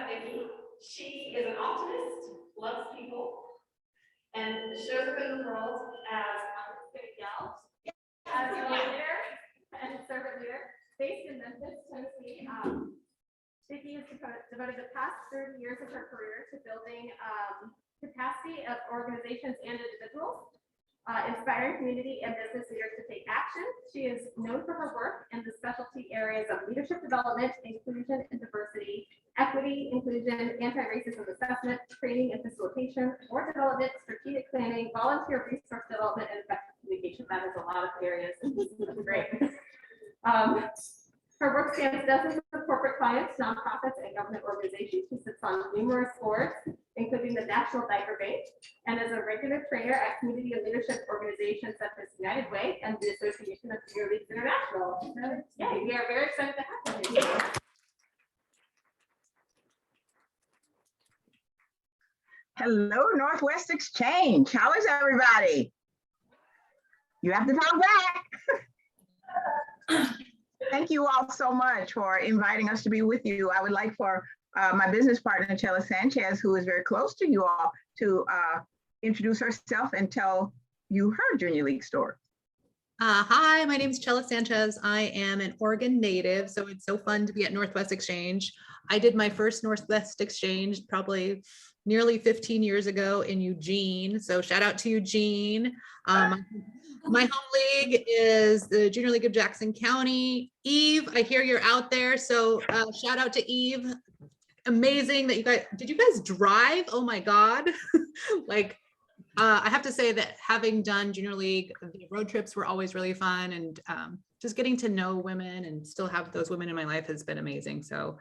about Vicki. She is an optimist, loves people, and shows up in the world as, I'm going to yell, as a leader and servant leader based in Memphis, Tennessee. Vicki has devoted the past 30 years of her career to building capacity of organizations and individuals, inspiring community and business leaders to take action. She is known for her work in the specialty areas of leadership development, inclusion and diversity, equity, inclusion, anti-racism assessment, training and facilitation, board development, strategic planning, volunteer resource development, and effective communication. That is a lot of areas. That's great. Her work spans dozens of corporate clients, nonprofits, and government organizations. She sits on numerous boards, including the National Diaper Bank, and is a regular trainer at community and leadership organizations such as United Way and the Association of Junior Leagues International. Yay, we are very excited to have you here. Hello, Northwest Exchange. How is everybody? You have to talk back. Thank you all so much for inviting us to be with you. I would like for my business partner, Chela Sanchez, who is very close to you all, to introduce herself and tell you her Junior League story. Hi, my name is Chela Sanchez. I am an Oregon native, so it's so fun to be at Northwest Exchange. I did my first Northwest Exchange probably nearly 15 years ago in Eugene, so shout out to Eugene. My home league is the Junior League of Jackson County. Eve, I hear you're out there, so shout out to Eve. Amazing that you guys, did you guys drive? Oh my God. Like, I have to say that having done Junior League, the road trips were always really fun, and just getting to know women and still have those women in my life has been amazing. So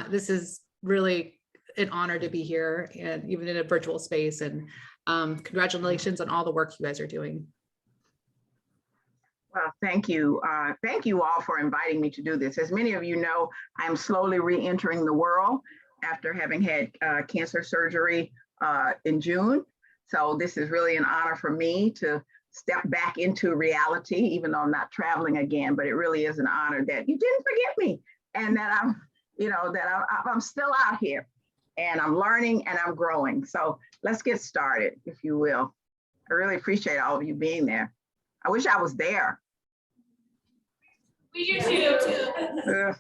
this is really an honor to be here, and even in a virtual space, and congratulations on all the work you guys are doing. Well, thank you. Thank you all for inviting me to do this. As many of you know, I'm slowly re-entering the world after having had cancer surgery in June. So this is really an honor for me to step back into reality, even though I'm not traveling again, but it really is an honor that you didn't forget me, and that I'm still out here, and I'm learning and I'm growing. So let's get started, if you will. I really appreciate all of you being there. I wish I was there. We do too.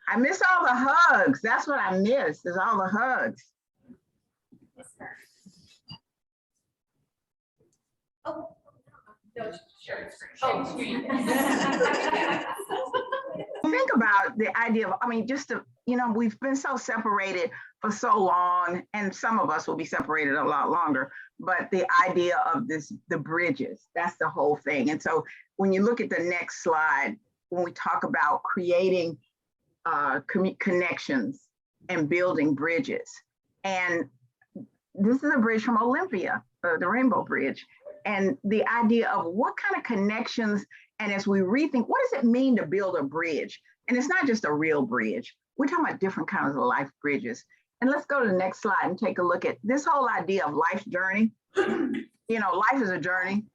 I miss all the hugs. That's what I miss, is all the hugs. Oh, no, sure. Oh, screen. Think about the idea of, I mean, just to, we've been so separated for so long, and some of us will be separated a lot longer, but the idea of the bridges, that's the whole thing. And so when you look at the next slide, when we talk about creating connections and building bridges, and this is a bridge from Olympia, the Rainbow Bridge, and the idea of what kind of connections, and as we rethink, what does it mean to build a bridge? And it's not just a real bridge. We're talking about different kinds of life bridges. And let's go to the next slide and take a look at this whole idea of life's journey. Life is a journey.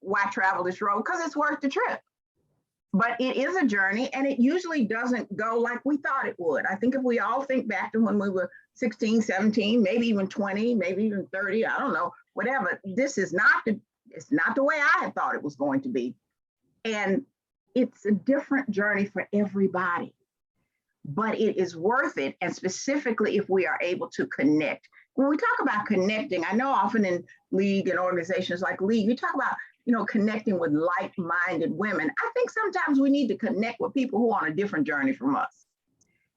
Why travel this road? Because it's worth the trip. But it is a journey, and it usually doesn't go like we thought it would. I think if we all think back to when we were 16, 17, maybe even 20, maybe even 30, I don't know, whatever. This is it's not the way I had thought it was going to be. And it's a different journey for everybody, but it is worth it. And specifically, if we are able to connect. When we talk about connecting, I know often in league and organizations like league, we talk about, connecting with like-minded women. I think sometimes we need to connect with people who are on a different journey from us.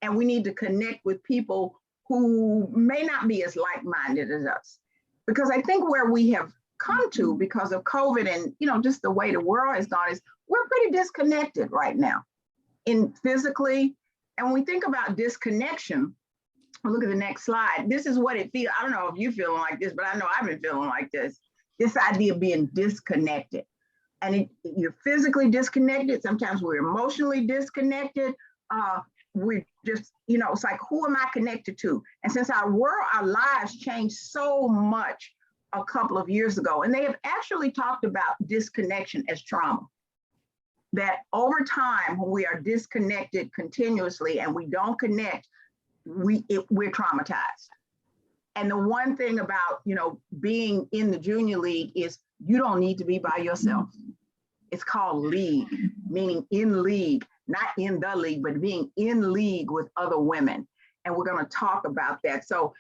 And we need to connect with people who may not be as like-minded as us. Because I think where we have come to because of COVID and, just the way the world has gone is we're pretty disconnected right now in physically. And when we think about disconnection, look at the next slide. This is what it feels. I don't know if you're feeling like this, but I know I've been feeling like this idea of being disconnected. And you're physically disconnected. Sometimes we're emotionally disconnected. We're just, it's like, who am I connected to? And since our lives changed so much a couple of years ago, and they have actually talked about disconnection as trauma. That over time, when we are disconnected continuously and we don't connect, we're traumatized. And the one thing about, being in the junior league is you don't need to be by yourself. It's called league, meaning in league, not in the league, but being in league with other women. And we're going to talk about that. So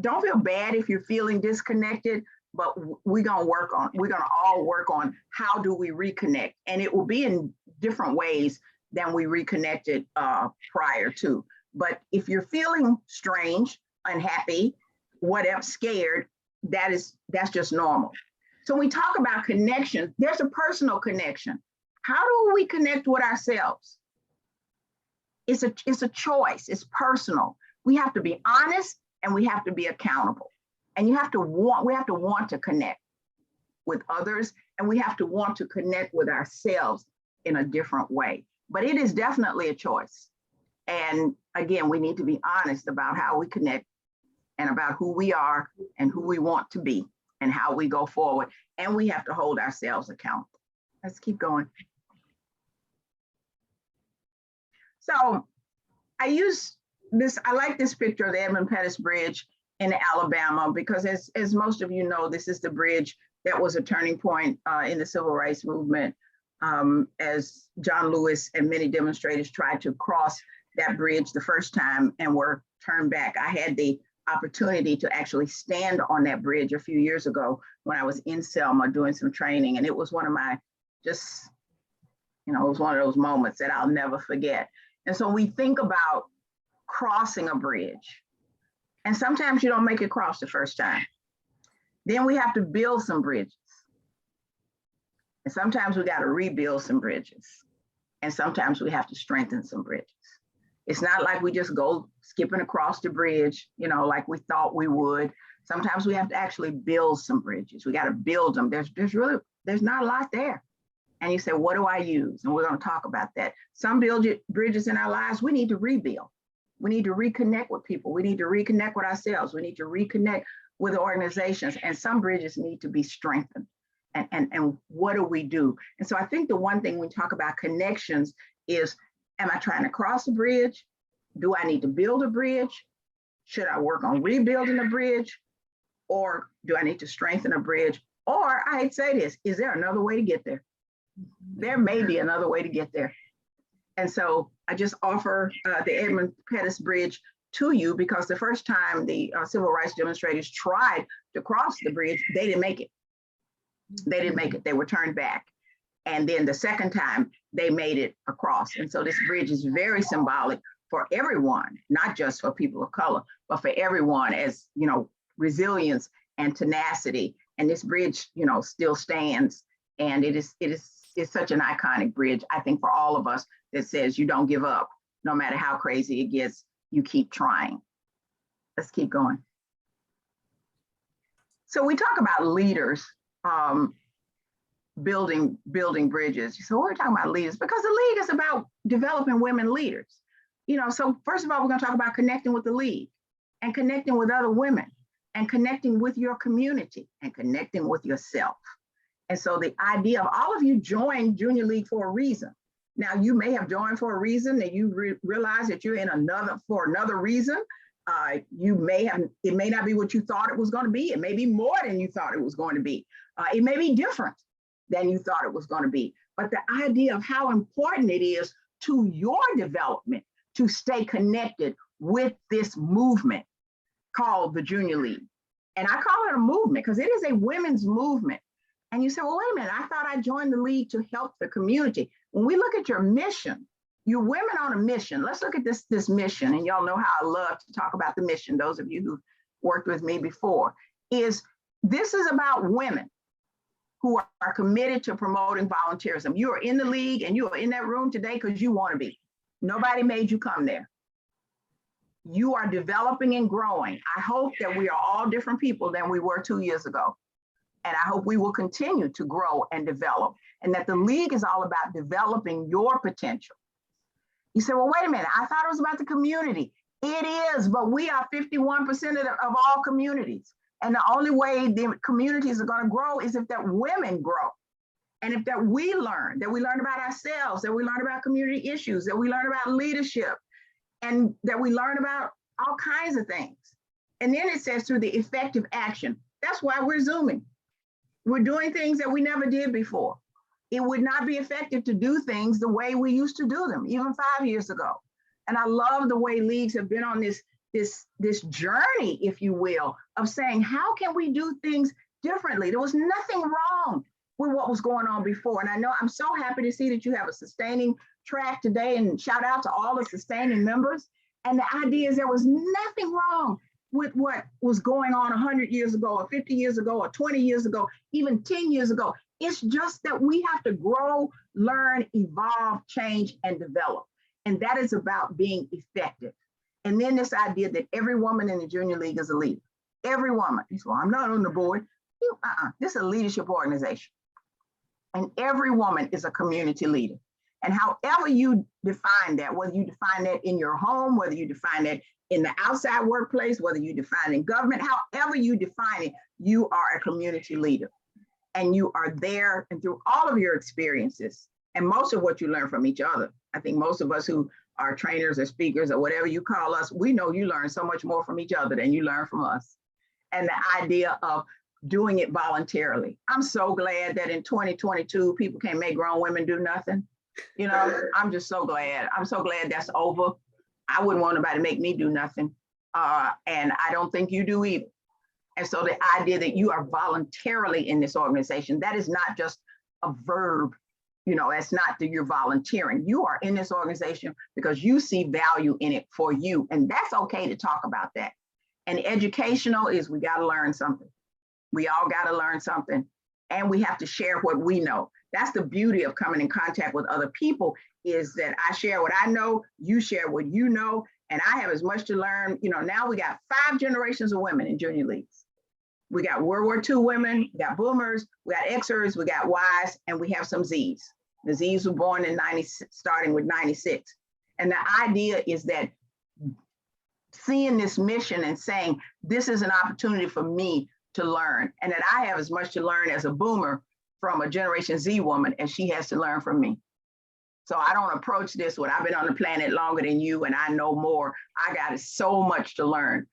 don't feel bad if you're feeling disconnected, but we're going to all work on how do we reconnect. And it will be in different ways than we reconnected prior to. But if you're feeling strange, unhappy, whatever, scared, that's just normal. So when we talk about connection, there's a personal connection. How do we connect with ourselves? It's a choice. It's personal. We have to be honest and we have to be accountable. And we have to want to connect with others, and we have to want to connect with ourselves in a different way. But it is definitely a choice. And again, we need to be honest about how we connect and about who we are and who we want to be and how we go forward. And we have to hold ourselves accountable. Let's keep going. So I like this picture of the Edmund Pettus Bridge in Alabama, because as most of you know, this is the bridge that was a turning point in the civil rights movement, as John Lewis and many demonstrators tried to cross that bridge the first time and were turned back. I had the opportunity to actually stand on that bridge a few years ago when I was in Selma doing some training. And it was one of my it was one of those moments that I'll never forget. And so we think about crossing a bridge. And sometimes you don't make it across the first time. Then we have to build some bridges. And sometimes we got to rebuild some bridges. And sometimes we have to strengthen some bridges. It's not like we just go skipping across the bridge, like we thought we would. Sometimes we have to actually build some bridges. We got to build them. There's not a lot there. And you say, what do I use? And we're going to talk about that. Some bridges in our lives, we need to rebuild. We need to reconnect with people. We need to reconnect with ourselves. We need to reconnect with organizations. And some bridges need to be strengthened. And what do we do? And so I think the one thing when we talk about connections is, am I trying to cross a bridge? Do I need to build a bridge? Should I work on rebuilding a bridge? Or do I need to strengthen a bridge? Or I'd say this, is there another way to get there? There may be another way to get there. And so I just offer the Edmund Pettus Bridge to you, because the first time the civil rights demonstrators tried to cross the bridge, they didn't make it. They didn't make it. They were turned back. And then the second time they made it across. And so this bridge is very symbolic for everyone, not just for people of color, but for everyone, as resilience and tenacity. And this bridge, still stands. And it's such an iconic bridge, I think, for all of us, that says you don't give up. No matter how crazy it gets, you keep trying. Let's keep going. So we talk about leaders building bridges. So we're talking about leaders because the league is about developing women leaders. So first of all, we're going to talk about connecting with the league and connecting with other women and connecting with your community and connecting with yourself. And so the idea of all of you joined Junior League for a reason. Now, you may have joined for a reason that you realize that you're in for another reason. It may not be what you thought it was going to be. It may be more than you thought it was going to be. It may be different than you thought it was going to be. But the idea of how important it is to your development to stay connected with this movement called the Junior League. And I call it a movement because it is a women's movement. And you say, well, wait a minute, I thought I joined the league to help the community. When we look at your mission, you're women on a mission. Let's look at this mission. And y'all know how I love to talk about the mission. Those of you who've worked with me before, this is about women who are committed to promoting volunteerism. You are in the league and you are in that room today because you want to be. Nobody made you come there. You are developing and growing. I hope that we are all different people than we were 2 years ago. And I hope we will continue to grow and develop, and that the league is all about developing your potential. You say, well, wait a minute, I thought it was about the community. It is, but we are 51% of all communities. And the only way the communities are going to grow is if that women grow. And if that we learn about ourselves, that we learn about community issues, that we learn about leadership, and that we learn about all kinds of things. And then it says through the effective action. That's why we're Zooming. We're doing things that we never did before. It would not be effective to do things the way we used to do them, even 5 years ago. And I love the way leagues have been on this journey, if you will, of saying, how can we do things differently? There was nothing wrong with what was going on before. And I know I'm so happy to see that you have a sustaining track today, and shout out to all the sustaining members. And the idea is there was nothing wrong with what was going on 100 years ago or 50 years ago or 20 years ago, even 10 years ago. It's just that we have to grow, learn, evolve, change, and develop. And that is about being effective. And then this idea that every woman in the junior league is a leader. Every woman. Well, I'm not on the board. This is a leadership organization. And every woman is a community leader. And however you define that, whether you define that in your home, whether you define that in the outside workplace, whether you define it in government, however you define it, you are a community leader. And you are there and through all of your experiences and most of what you learn from each other. I think most of us who are trainers or speakers or whatever you call us, we know you learn so much more from each other than you learn from us. And the idea of doing it voluntarily. I'm so glad that in 2022, people can't make grown women do nothing. You know, I'm just so glad. I'm so glad that's over. I wouldn't want anybody to make me do nothing. And I don't think you do either. And so the idea that you are voluntarily in this organization, that is not just a verb, you know, it's not that you're volunteering. You are in this organization because you see value in it for you. And that's okay to talk about that. And educational is we got to learn something. We all got to learn something. And we have to share what we know. That's the beauty of coming in contact with other people, is that I share what I know, you share what you know, and I have as much to learn. You know, now we got 5 generations of women in junior leagues. We got World War II women, we got boomers, we got Xers, we got Ys, and we have some Zs. The Zs were born in starting with 96. And the idea is that seeing this mission and saying, this is an opportunity for me to learn, and that I have as much to learn as a boomer from a Generation Z woman as she has to learn from me. So I don't approach this when I've been on the planet longer than you and I know more. I got so much to learn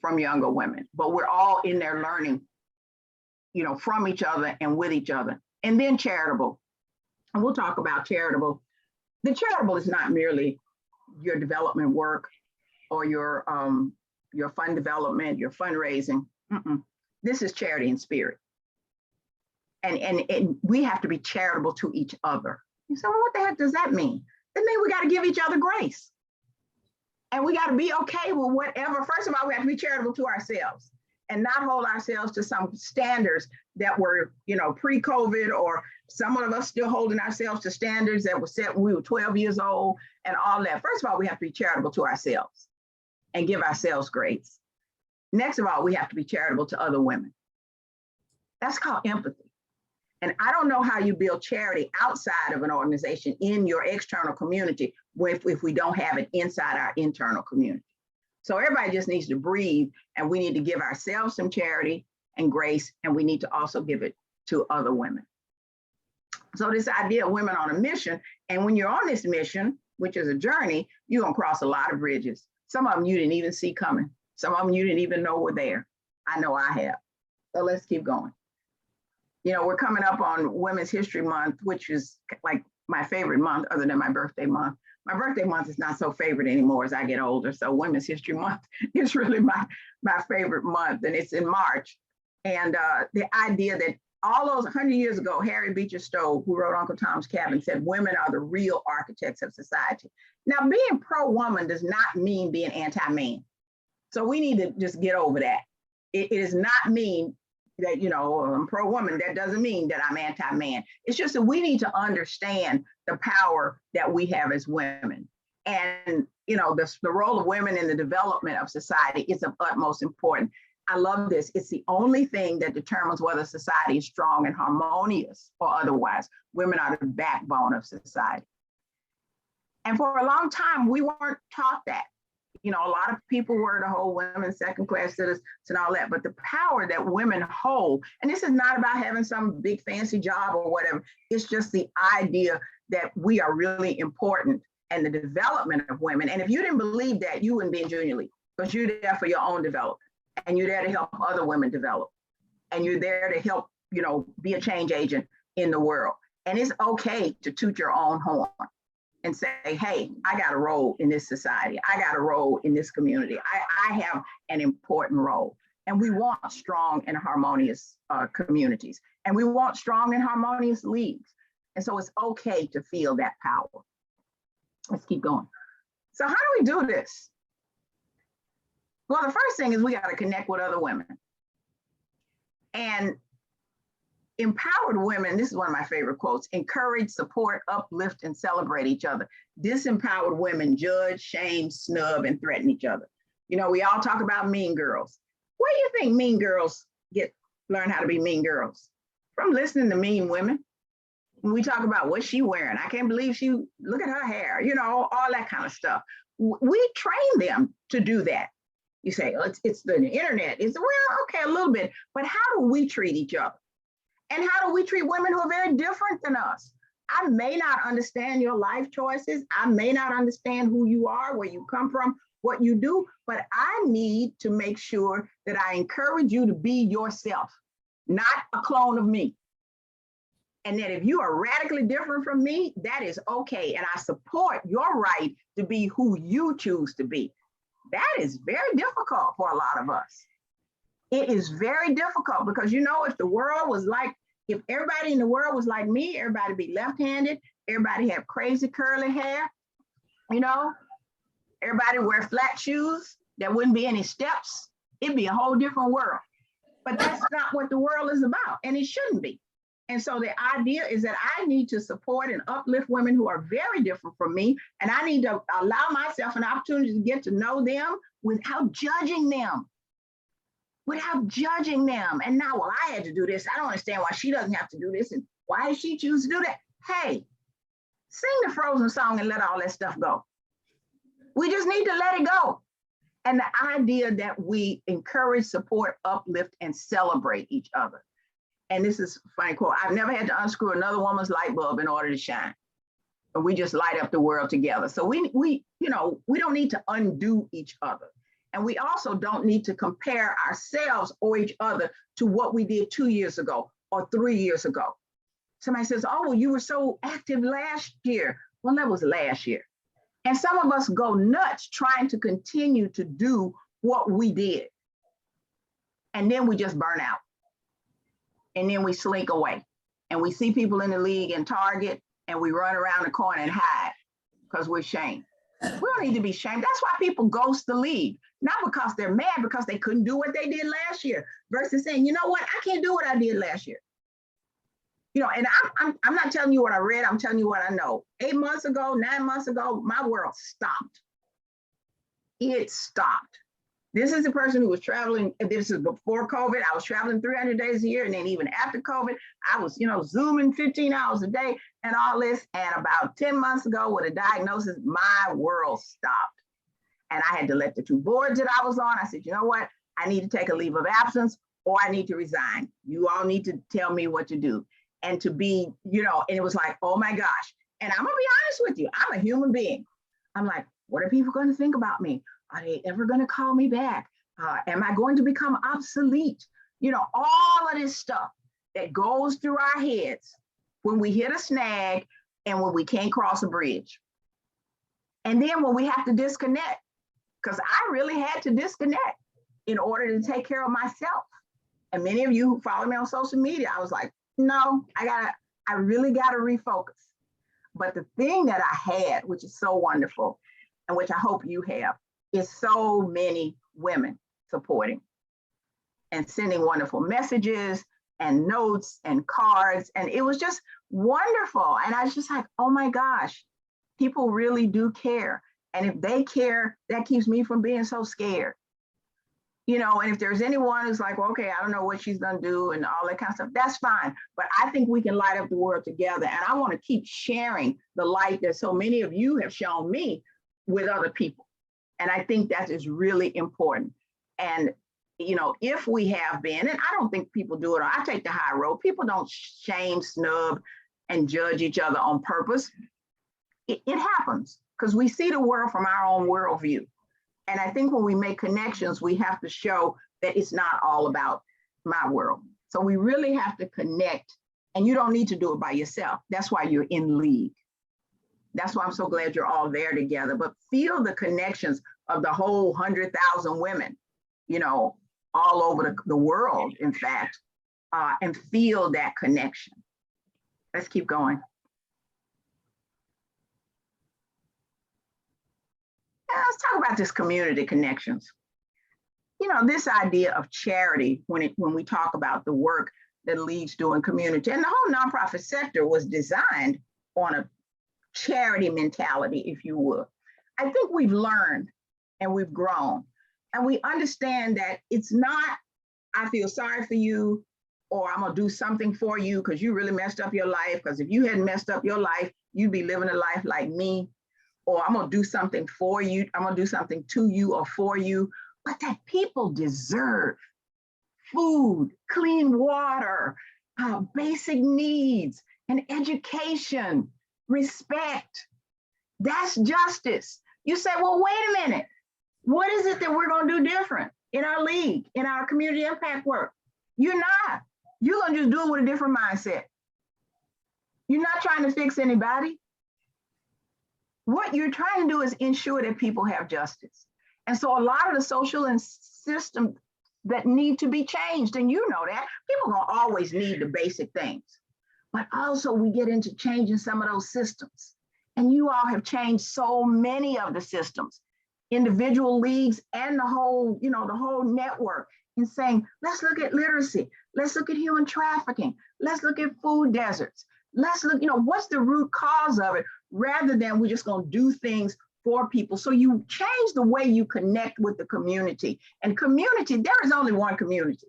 from younger women, but we're all in there learning, you know, from each other and with each other. And then charitable, and we'll talk about charitable. The charitable is not merely your development work or your fund development, your fundraising. This is charity in spirit. And we have to be charitable to each other. You say, well, what the heck does that mean? That means we got to give each other grace. And we got to be okay with whatever. First of all, we have to be charitable to ourselves and not hold ourselves to some standards that were, you know, pre-COVID, or some of us still holding ourselves to standards that were set when we were 12 years old and all that. First of all, we have to be charitable to ourselves and give ourselves grace. Next of all, we have to be charitable to other women. That's called empathy. And I don't know how you build charity outside of an organization in your external community if we don't have it inside our internal community. So everybody just needs to breathe, and we need to give ourselves some charity and grace, and we need to also give it to other women. So this idea of women on a mission, and when you're on this mission, which is a journey, you're gonna cross a lot of bridges. Some of them you didn't even see coming. Some of them you didn't even know were there. I know I have. So let's keep going. You know, we're coming up on Women's History Month, which is like my favorite month other than my birthday month. My birthday month is not so favorite anymore as I get older. So Women's History Month is really my favorite month, and it's in March. And the idea that all those 100 years ago, Harry Beecher Stowe, who wrote Uncle Tom's Cabin, said women are the real architects of society. Now, being pro-woman does not mean being anti-man. So we need to just get over that. It does not mean that, you know, I'm pro-woman. That doesn't mean that I'm anti-man. It's just that we need to understand the power that we have as women. And, you know, the role of women in the development of society is of utmost importance. I love this. It's the only thing that determines whether society is strong and harmonious or otherwise. Women are the backbone of society. And for a long time, we weren't taught that. You know, a lot of people were the whole women second-class citizens and all that, but the power that women hold, and this is not about having some big fancy job or whatever, it's just the idea that we are really important and the development of women. And if you didn't believe that, you wouldn't be in junior league. because you're there for your own development, and you're there to help other women develop, and you're there to help, be a change agent in the world. And it's okay to toot your own horn and say, hey, I got a role in this society. I got a role in this community. I have an important role. And we want strong and harmonious communities. And we want strong and harmonious leagues. And so it's okay to feel that power. Let's keep going. So how do we do this? Well, the first thing is we got to connect with other women. And empowered women, this is one of my favorite quotes, encourage, support, uplift, and celebrate each other. Disempowered women judge, shame, snub, and threaten each other. We all talk about mean girls. Where do you think mean girls learn how to be mean girls? From listening to mean women. When we talk about what's she wearing, I can't believe look at her hair, all that kind of stuff. We train them to do that. You say, oh, it's the internet. Well, okay, a little bit, but how do we treat each other? And how do we treat women who are very different than us? I may not understand your life choices. I may not understand who you are, where you come from, what you do, but I need to make sure that I encourage you to be yourself, not a clone of me. And that if you are radically different from me, that is okay. And I support your right to be who you choose to be. That is very difficult for a lot of us. It is very difficult because, if the world was if everybody in the world was like me, everybody be left-handed, everybody have crazy curly hair, everybody wear flat shoes, there wouldn't be any steps. It'd be a whole different world. But that's not what the world is about, and it shouldn't be. And so the idea is that I need to support and uplift women who are very different from me, and I need to allow myself an opportunity to get to know them without judging them. And now, well, I had to do this. I don't understand why she doesn't have to do this. And why did she choose to do that? Hey, sing the Frozen song and let all that stuff go. We just need to let it go. And the idea that we encourage, support, uplift, and celebrate each other. And this is a funny quote. I've never had to unscrew another woman's light bulb in order to shine. But we just light up the world together. So we don't need to undo each other. And we also don't need to compare ourselves or each other to what we did 2 years ago or 3 years ago. Somebody says, oh, well, you were so active last year. Well, that was last year. And some of us go nuts trying to continue to do what we did. And then we just burn out. And then we slink away. And we see people in the league and Target, and we run around the corner and hide because we're shamed. We don't need to be shamed. That's why people ghost the league. Not because they're mad, because they couldn't do what they did last year, versus saying, you know what, I can't do what I did last year. And I'm not telling you what I read, I'm telling you what I know. 8 months ago, 9 months ago, my world stopped. It stopped. This is a person who was traveling, this is before COVID, I was traveling 300 days a year, and then even after COVID, I was, Zooming 15 hours a day and all this. And about 10 months ago with a diagnosis, my world stopped. And I had to let the two boards that I was on, I said, you know what? I need to take a leave of absence or I need to resign. You all need to tell me what to do. And to be, and it was like, oh my gosh. And I'm gonna be honest with you, I'm a human being. I'm like, what are people gonna think about me? Are they ever gonna call me back? Am I going to become obsolete? All of this stuff that goes through our heads when we hit a snag and when we can't cross a bridge. And then when we have to disconnect, because I really had to disconnect in order to take care of myself. And many of you who follow me on social media, I was like, no, I really gotta refocus. But the thing that I had, which is so wonderful, and which I hope you have, is so many women supporting and sending wonderful messages and notes and cards. And it was just wonderful. And I was just like, oh my gosh, people really do care. And if they care, that keeps me from being so scared. And if there's anyone who's like, well, okay, I don't know what she's gonna do and all that kind of stuff, that's fine. But I think we can light up the world together. And I wanna keep sharing the light that so many of you have shown me with other people. And I think that is really important. And, if we have been, and I don't think people do it, I take the high road. People don't shame, snub, and judge each other on purpose. It happens because we see the world from our own worldview. And I think when we make connections, we have to show that it's not all about my world. So we really have to connect, and you don't need to do it by yourself. That's why you're in league. That's why I'm so glad you're all there together, but feel the connections of the whole 100,000 women, you know, all over the world, in fact, and feel that connection. Let's keep going. Let's talk about this community connections. You know, this idea of charity, when we talk about the work that leads to in community, and the whole nonprofit sector was designed on a charity mentality, if you would. I think we've learned and we've grown, and we understand that it's not, I feel sorry for you, or I'm gonna do something for you because you really messed up your life, because if you hadn't messed up your life, you'd be living a life like me, or I'm gonna do something for you, I'm gonna do something to you or for you, but that people deserve food, clean water, basic needs, and education, respect. That's justice. You say, well, wait a minute. What is it that we're going to do different in our league, in our community impact work? You're not. You're going to just do it with a different mindset. You're not trying to fix anybody. What you're trying to do is ensure that people have justice. And so a lot of the social and system that need to be changed, and you know that, people are going to always need the basic things. But also we get into changing some of those systems. And you all have changed so many of the systems, individual leagues and the whole, you know, the whole network, in saying, let's look at literacy. Let's look at human trafficking. Let's look at food deserts. Let's look, you know, what's the root cause of it, rather than we're just going to do things for people. So you change the way you connect with the community. And community, there is only one community.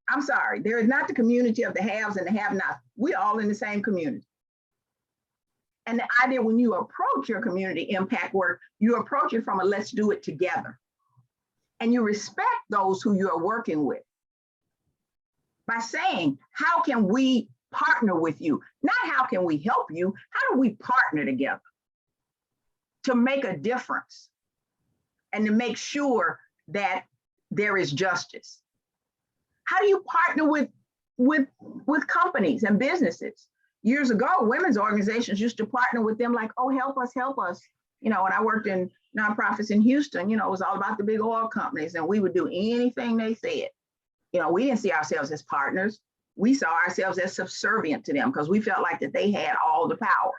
I'm sorry, there is not the community of the haves and the have-nots. We're all in the same community. And the idea, when you approach your community impact work, you approach it from a let's do it together. And you respect those who you are working with by saying, how can we partner with you? Not how can we help you? How do we partner together to make a difference and to make sure that there is justice? How do you partner with companies and businesses? Years ago, women's organizations used to partner with them like, oh, help us, help us. You know, when I worked in nonprofits in Houston, you know, it was all about the big oil companies, and we would do anything they said. You know, we didn't see ourselves as partners. We saw ourselves as subservient to them because we felt like that they had all the power.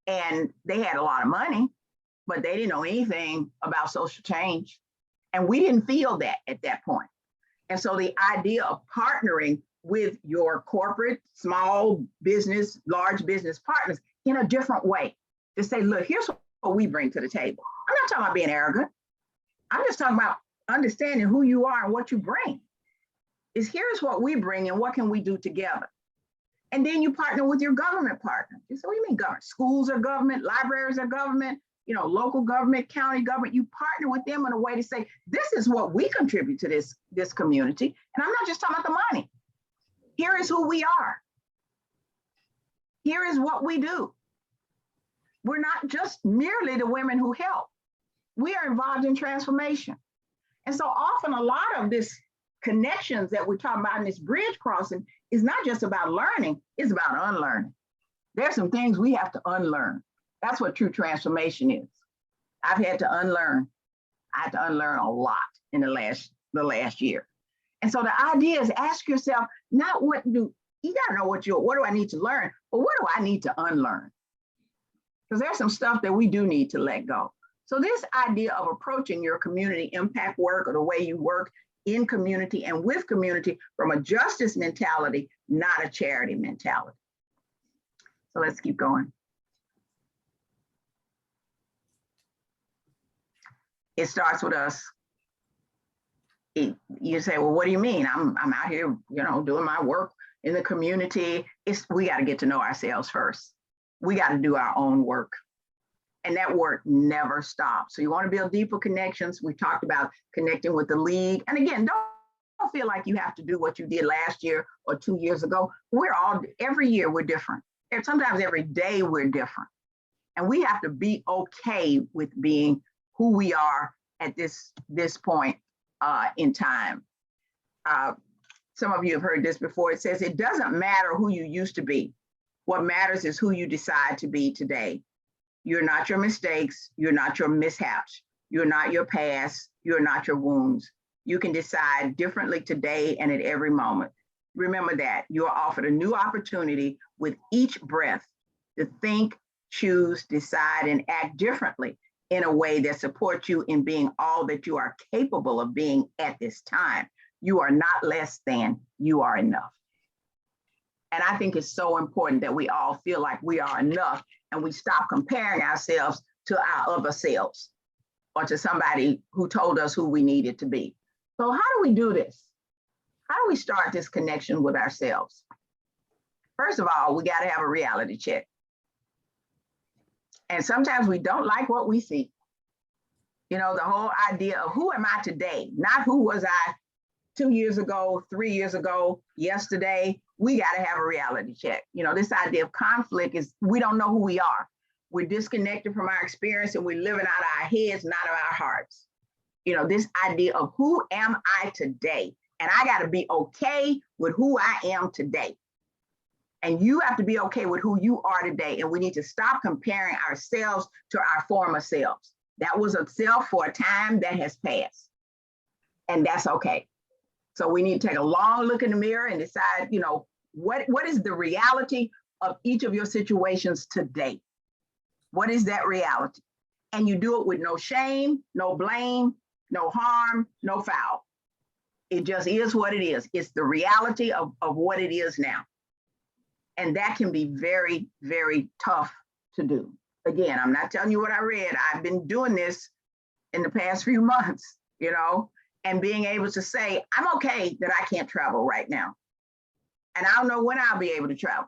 And they had a lot of money, but they didn't know anything about social change. And we didn't feel that at that point. And so the idea of partnering with your corporate, small business, large business partners in a different way, to say, look, here's what we bring to the table. I'm not talking about being arrogant. I'm just talking about understanding who you are and what you bring. Is here's what we bring and what can we do together? And then you partner with your government partner. You say, what do you mean government? Schools are government, libraries are government, you know, local government, county government. You partner with them in a way to say, this is what we contribute to this community. And I'm not just talking about the money. Here is who we are. Here is what we do. We're not just merely the women who help. We are involved in transformation. And so often a lot of this connections that we're talking about in this bridge crossing is not just about learning, it's about unlearning. There's some things we have to unlearn. That's what true transformation is. I've had to unlearn. I had to unlearn a lot in the last year. And so the idea is ask yourself, not you gotta know what do I need to learn, but what do I need to unlearn? Because there's some stuff that we do need to let go. So this idea of approaching your community impact work, or the way you work in community and with community, from a justice mentality, not a charity mentality. So let's keep going. It starts with us. You say, well, what do you mean? I'm out here, you know, doing my work in the community. We got to get to know ourselves first. We got to do our own work. And that work never stops. So you want to build deeper connections. We talked about connecting with the league. And again, don't feel like you have to do what you did last year or 2 years ago. Every year we're different. And sometimes every day we're different. And we have to be okay with being who we are at this point in time. Some of you have heard this before. It says, it doesn't matter who you used to be. What matters is who you decide to be today. You're not your mistakes. You're not your mishaps. You're not your past. You're not your wounds. You can decide differently today and at every moment. Remember that you are offered a new opportunity with each breath to think, choose, decide, and act differently in a way that supports you in being all that you are capable of being at this time. You are not less than, you are enough. And I think it's so important that we all feel like we are enough and we stop comparing ourselves to our other selves or to somebody who told us who we needed to be. So how do we do this? How do we start this connection with ourselves? First of all, we got to have a reality check. And sometimes we don't like what we see. You know, the whole idea of who am I today, not who was I 2 years ago, 3 years ago, yesterday. We got to have a reality check. You know, this idea of conflict is we don't know who we are. We're disconnected from our experience and we're living out our heads, not of our hearts. You know, this idea of who am I today? And I got to be okay with who I am today. And you have to be okay with who you are today. And we need to stop comparing ourselves to our former selves. That was a self for a time that has passed. And that's okay. So we need to take a long look in the mirror and decide, you know, what is the reality of each of your situations today? What is that reality? And you do it with no shame, no blame, no harm, no foul. It just is what it is. It's the reality of what it is now. And that can be very, very tough to do. Again, I'm not telling you what I read. I've been doing this in the past few months, you know, and being able to say, I'm okay that I can't travel right now. And I don't know when I'll be able to travel.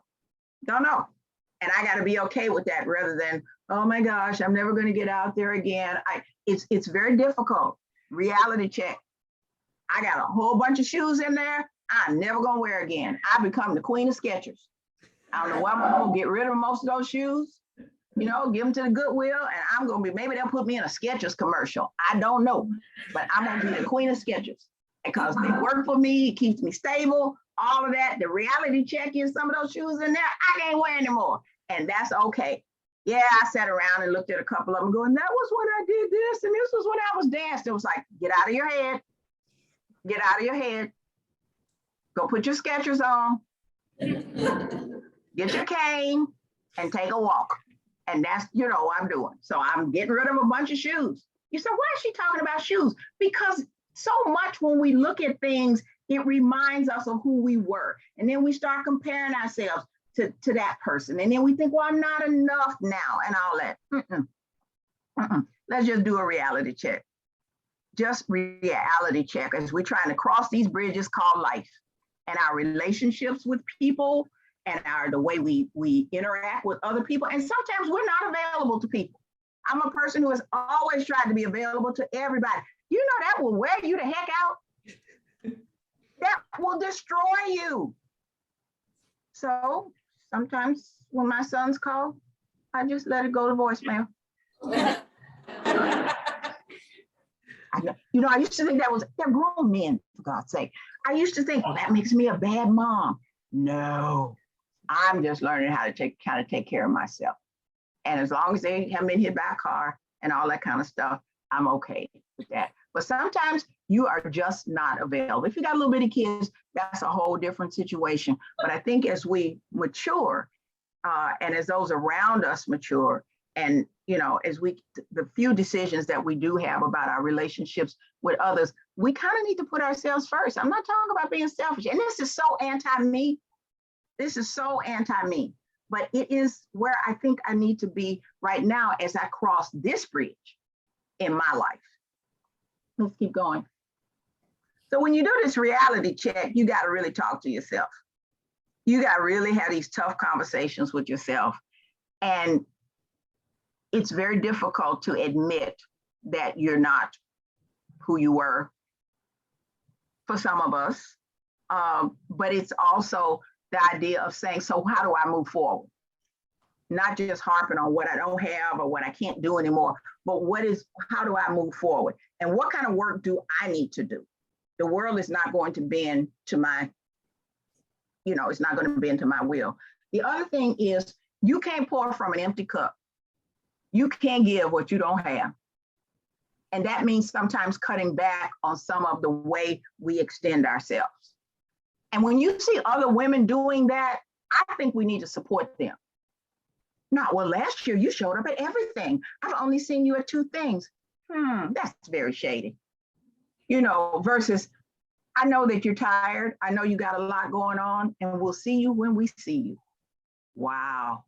Don't know. And I got to be okay with that rather than, oh my gosh, I'm never going to get out there again. It's very difficult. Reality check. I got a whole bunch of shoes in there I'm never going to wear again. I become the queen of Skechers. I don't know why I'm going to get rid of most of those shoes, you know, give them to the Goodwill, and I'm going to be, maybe they'll put me in a Skechers commercial. I don't know, but I'm going to be the queen of Skechers because they work for me, it keeps me stable, all of that. The reality check is some of those shoes in there, I can't wear anymore, and that's okay. Yeah, I sat around and looked at a couple of them going, that was when I did this, and this was when I was dancing. It was like, get out of your head. Get out of your head. Go put your Skechers on. Get your cane and take a walk. And that's, you know, what I'm doing. So I'm getting rid of a bunch of shoes. You said, why is she talking about shoes? Because so much when we look at things, it reminds us of who we were. And then we start comparing ourselves to that person. And then we think, well, I'm not enough now and all that. Let's just do a reality check. Just reality check as we're trying to cross these bridges called life and our relationships with people and the way we interact with other people. And sometimes we're not available to people. I'm a person who has always tried to be available to everybody. You know, that will wear you the heck out. That will destroy you. So sometimes when my sons call, I just let it go to voicemail. You know, I used to think they're grown men, for God's sake. I used to think, oh, that makes me a bad mom. No, I'm just learning how to take care of myself. And as long as they haven't been hit by a car and all that kind of stuff, I'm okay with that. But sometimes you are just not available. If you got little bitty kids, that's a whole different situation. But I think as we mature and as those around us mature, and, you know, as the few decisions that we do have about our relationships with others, we kind of need to put ourselves first. I'm not talking about being selfish. And this is so anti-me. This is so anti-me. But it is where I think I need to be right now as I cross this bridge in my life. Let's keep going. So when you do this reality check, you got to really talk to yourself. You got to really have these tough conversations with yourself. And it's very difficult to admit that you're not who you were for some of us. But it's also the idea of saying, so how do I move forward? not just harping on what I don't have or what I can't do anymore, but how do I move forward? And what kind of work do I need to do? The world is not going to bend to my, it's not going to bend to my will. The other thing is you can't pour from an empty cup. You can't give what you don't have. And that means sometimes cutting back on some of the way we extend ourselves. And when you see other women doing that, I think we need to support them. Not, well, last year you showed up at everything. I've only seen you at 2 things. That's very shady. Versus, I know that you're tired. I know you got a lot going on, and we'll see you when we see you. Wow.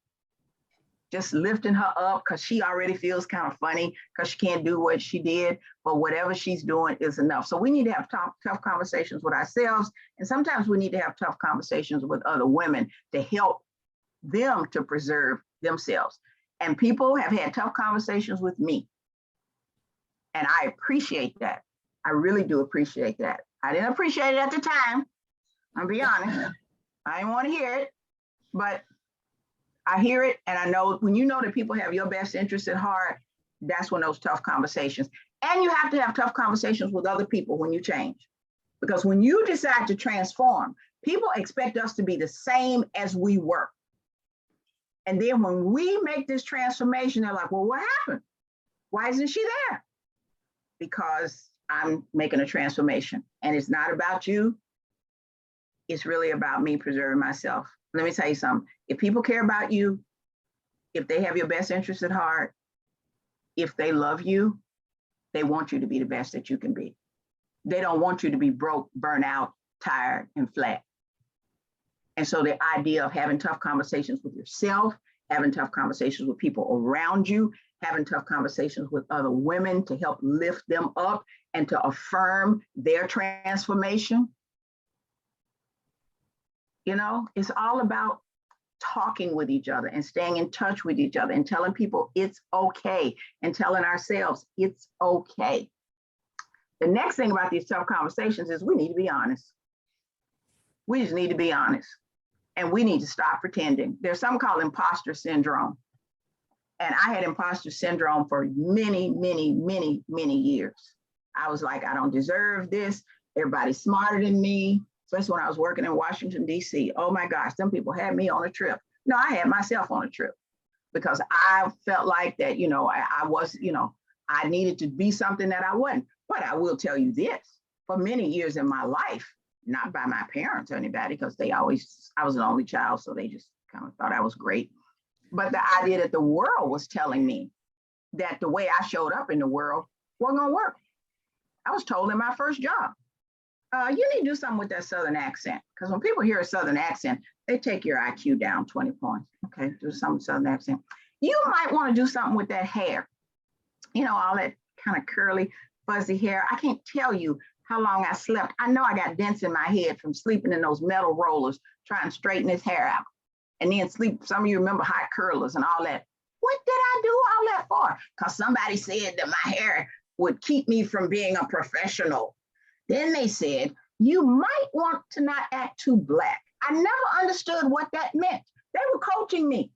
Just lifting her up because she already feels kind of funny because she can't do what she did, but whatever she's doing is enough. So we need to have tough conversations with ourselves. And sometimes we need to have tough conversations with other women to help them to preserve themselves. And people have had tough conversations with me. And I appreciate that. I really do appreciate that. I didn't appreciate it at the time. I'll be honest. I didn't want to hear it, but I hear it, and I know when you know that people have your best interest at heart, that's when those tough conversations. And you have to have tough conversations with other people when you change. Because when you decide to transform, people expect us to be the same as we were. And then when we make this transformation, they're like, well, what happened? Why isn't she there? Because I'm making a transformation. And it's not about you. It's really about me preserving myself. Let me tell you something. If people care about you, if they have your best interest at heart, if they love you, they want you to be the best that you can be. They don't want you to be broke, burnt out, tired, and flat. And so the idea of having tough conversations with yourself, having tough conversations with people around you, having tough conversations with other women to help lift them up and to affirm their transformation. It's all about talking with each other and staying in touch with each other and telling people it's okay and telling ourselves it's okay. The next thing about these tough conversations is we need to be honest. We just need to be honest, and we need to stop pretending. There's something called imposter syndrome. And I had imposter syndrome for many, many, many, many years. I was like, I don't deserve this. Everybody's smarter than me. Especially when I was working in Washington, D.C. Oh my gosh, some people had me on a trip. No, I had myself on a trip because I felt like that, I was, I needed to be something that I wasn't. But I will tell you this, for many years in my life, not by my parents or anybody, because I was an only child, so they just kind of thought I was great. But the idea that the world was telling me that the way I showed up in the world wasn't gonna work. I was told in my first job, you need to do something with that Southern accent. Because when people hear a Southern accent, they take your IQ down 20 points. Okay, do some Southern accent. You might want to do something with that hair. All that kind of curly, fuzzy hair. I can't tell you how long I slept. I know I got dents in my head from sleeping in those metal rollers, trying to straighten his hair out. And then sleep, some of you remember hot curlers and all that. What did I do all that for? Because somebody said that my hair would keep me from being a professional. Then they said, you might want to not act too black. I never understood what that meant. They were coaching me.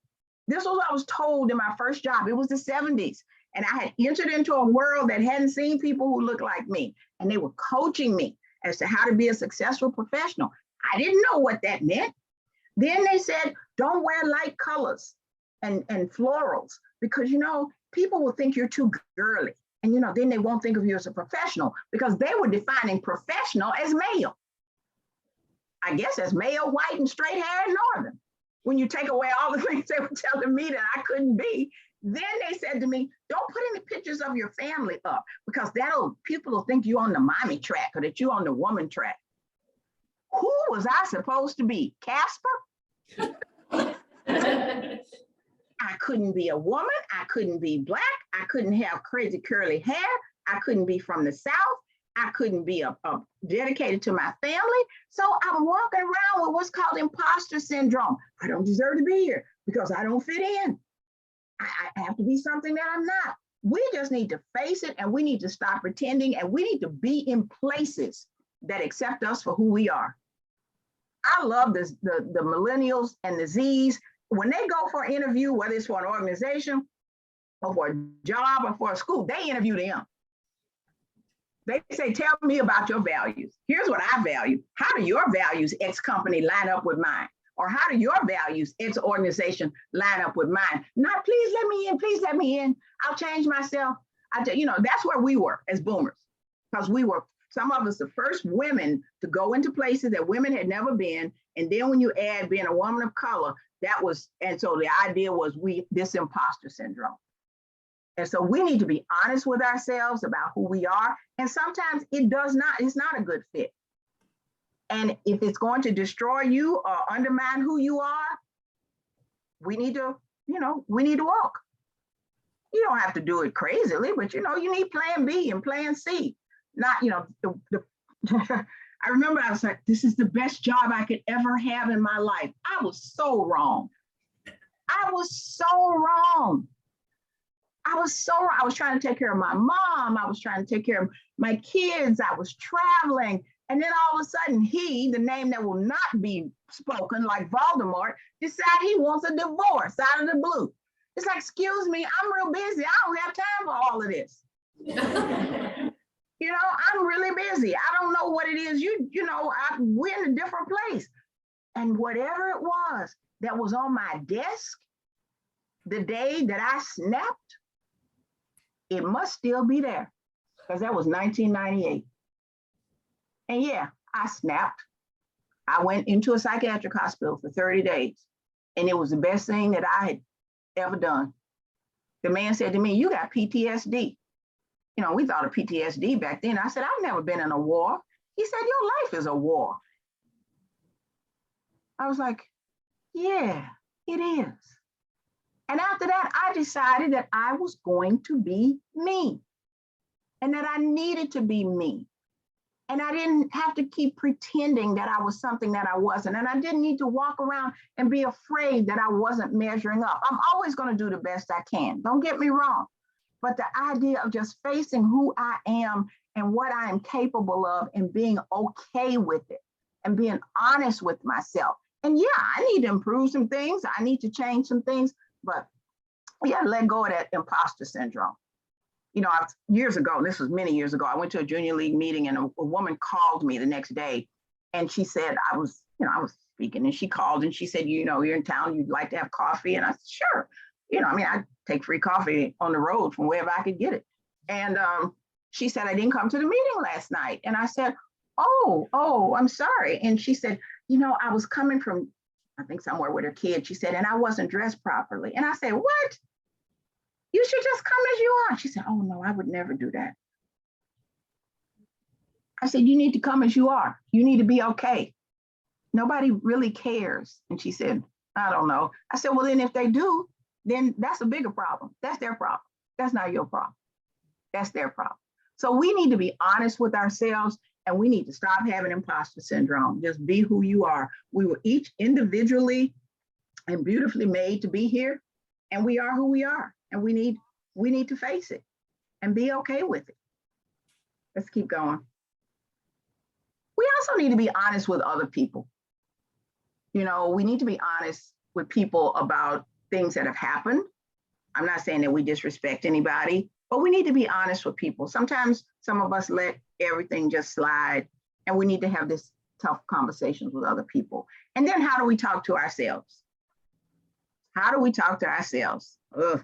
This was what I was told in my first job. It was the 70s. And I had entered into a world that hadn't seen people who looked like me. And they were coaching me as to how to be a successful professional. I didn't know what that meant. Then they said, don't wear light colors and florals because, people will think you're too girly. And, then they won't think of you as a professional because they were defining professional as male. I guess as male, white, and straight hair and northern. When you take away all the things they were telling me that I couldn't be, then they said to me, don't put any pictures of your family up because people will think you on the mommy track or that you on the woman track. Who was I supposed to be? Casper? I couldn't be a woman. I couldn't be black. I couldn't have crazy curly hair. I couldn't be from the South. I couldn't be a dedicated to my family. So I'm walking around with what's called imposter syndrome. I don't deserve to be here because I don't fit in. I have to be something that I'm not. We just need to face it and we need to stop pretending and we need to be in places that accept us for who we are. I love this, the millennials and the Zs. when they go for an interview, whether it's for an organization or for a job or for a school, they interview them. They say, tell me about your values. Here's what I value. How do your values, X company, line up with mine? Or how do your values, X organization, line up with mine? Not, please let me in, please let me in. I'll change myself. That's where we were as boomers, because we were, some of us, the first women to go into places that women had never been. And then when you add being a woman of color, and so the idea was this imposter syndrome. And so we need to be honest with ourselves about who we are. And sometimes it's not a good fit. And if it's going to destroy you or undermine who you are, we need to walk. You don't have to do it crazily, but you need plan B and plan C. Not, I remember I was like, this is the best job I could ever have in my life. I was so wrong. I was trying to take care of my mom. I was trying to take care of my kids. I was traveling. And then all of a sudden the name that will not be spoken, like Voldemort, decide he wants a divorce out of the blue. It's like, excuse me, I'm real busy. I don't have time for all of this. I'm really busy. I don't know what it is. We're in a different place. And whatever it was that was on my desk the day that I snapped, it must still be there, because that was 1998. And yeah, I snapped. I went into a psychiatric hospital for 30 days, and it was the best thing that I had ever done. The man said to me, you got PTSD. We thought of PTSD back then. I said, I've never been in a war. He said, your life is a war. I was like, yeah, it is. And after that, I decided that I was going to be me, and that I needed to be me. And I didn't have to keep pretending that I was something that I wasn't. And I didn't need to walk around and be afraid that I wasn't measuring up. I'm always going to do the best I can. Don't get me wrong. But the idea of just facing who I am and what I am capable of and being okay with it and being honest with myself. And yeah, I need to improve some things. I need to change some things, but we got to let go of that imposter syndrome. Years ago, this was many years ago, I went to a junior league meeting, and a woman called me the next day, and she said, I was speaking, and she called and she said, you're in town, you'd like to have coffee? And I said, sure. I take free coffee on the road from wherever I could get it. And she said, I didn't come to the meeting last night. And I said, oh, I'm sorry. And she said, I was coming from, I think somewhere with her kid. She said, and I wasn't dressed properly. And I said, what? You should just come as you are. She said, oh no, I would never do that. I said, you need to come as you are. You need to be okay. Nobody really cares. And she said, I don't know. I said, well, then if they do, then that's a bigger problem. That's their problem. That's not your problem. That's their problem. So we need to be honest with ourselves, and we need to stop having imposter syndrome. Just be who you are. We were each individually and beautifully made to be here, and we are who we are. And we need to face it and be okay with it. Let's keep going. We also need to be honest with other people. We need to be honest with people about things that have happened. I'm not saying that we disrespect anybody, but we need to be honest with people. Sometimes some of us let everything just slide, and we need to have this tough conversations with other people. And then how do we talk to ourselves? How do we talk to ourselves? Ugh.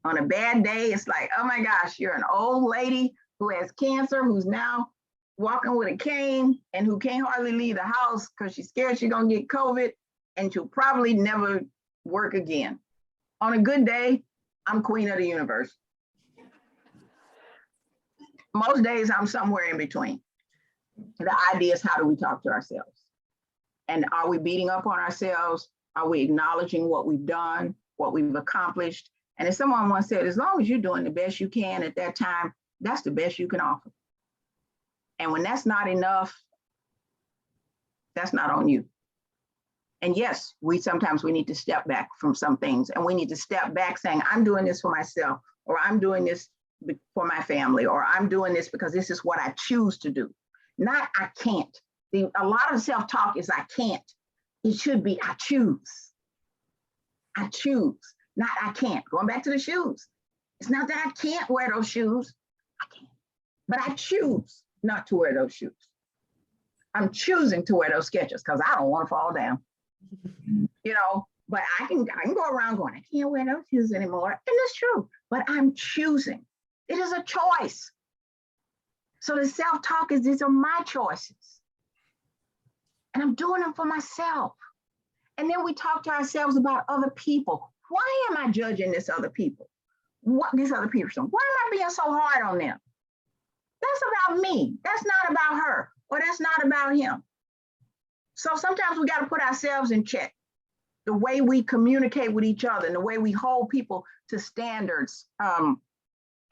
On a bad day, it's like, oh my gosh, you're an old lady who has cancer, who's now walking with a cane and who can't hardly leave the house because she's scared she's gonna get COVID, and she'll probably never work again. On a good day, I'm queen of the universe. Most days I'm somewhere in between. The idea is, how do we talk to ourselves? And are we beating up on ourselves? Are we acknowledging what we've done, what we've accomplished? And as someone once said, as long as you're doing the best you can at that time, that's the best you can offer. And when that's not enough, that's not on you. And yes, sometimes we need to step back from some things, and we need to step back saying, I'm doing this for myself, or I'm doing this for my family, or I'm doing this because this is what I choose to do. Not I can't. A lot of self-talk is I can't. It should be I choose. I choose, not I can't. Going back to the shoes. It's not that I can't wear those shoes. I can't. But I choose not to wear those shoes. I'm choosing to wear those Skechers because I don't want to fall down. You know, but I can go around going, I can't wear those shoes anymore. And it's true, but I'm choosing. It is a choice. So the self-talk is, these are my choices. And I'm doing them for myself. And then we talk to ourselves about other people. Why am I judging this other people? What this other person? Why am I being so hard on them? That's about me. That's not about her, or that's not about him. So sometimes we got to put ourselves in check. The way we communicate with each other and the way we hold people to standards. I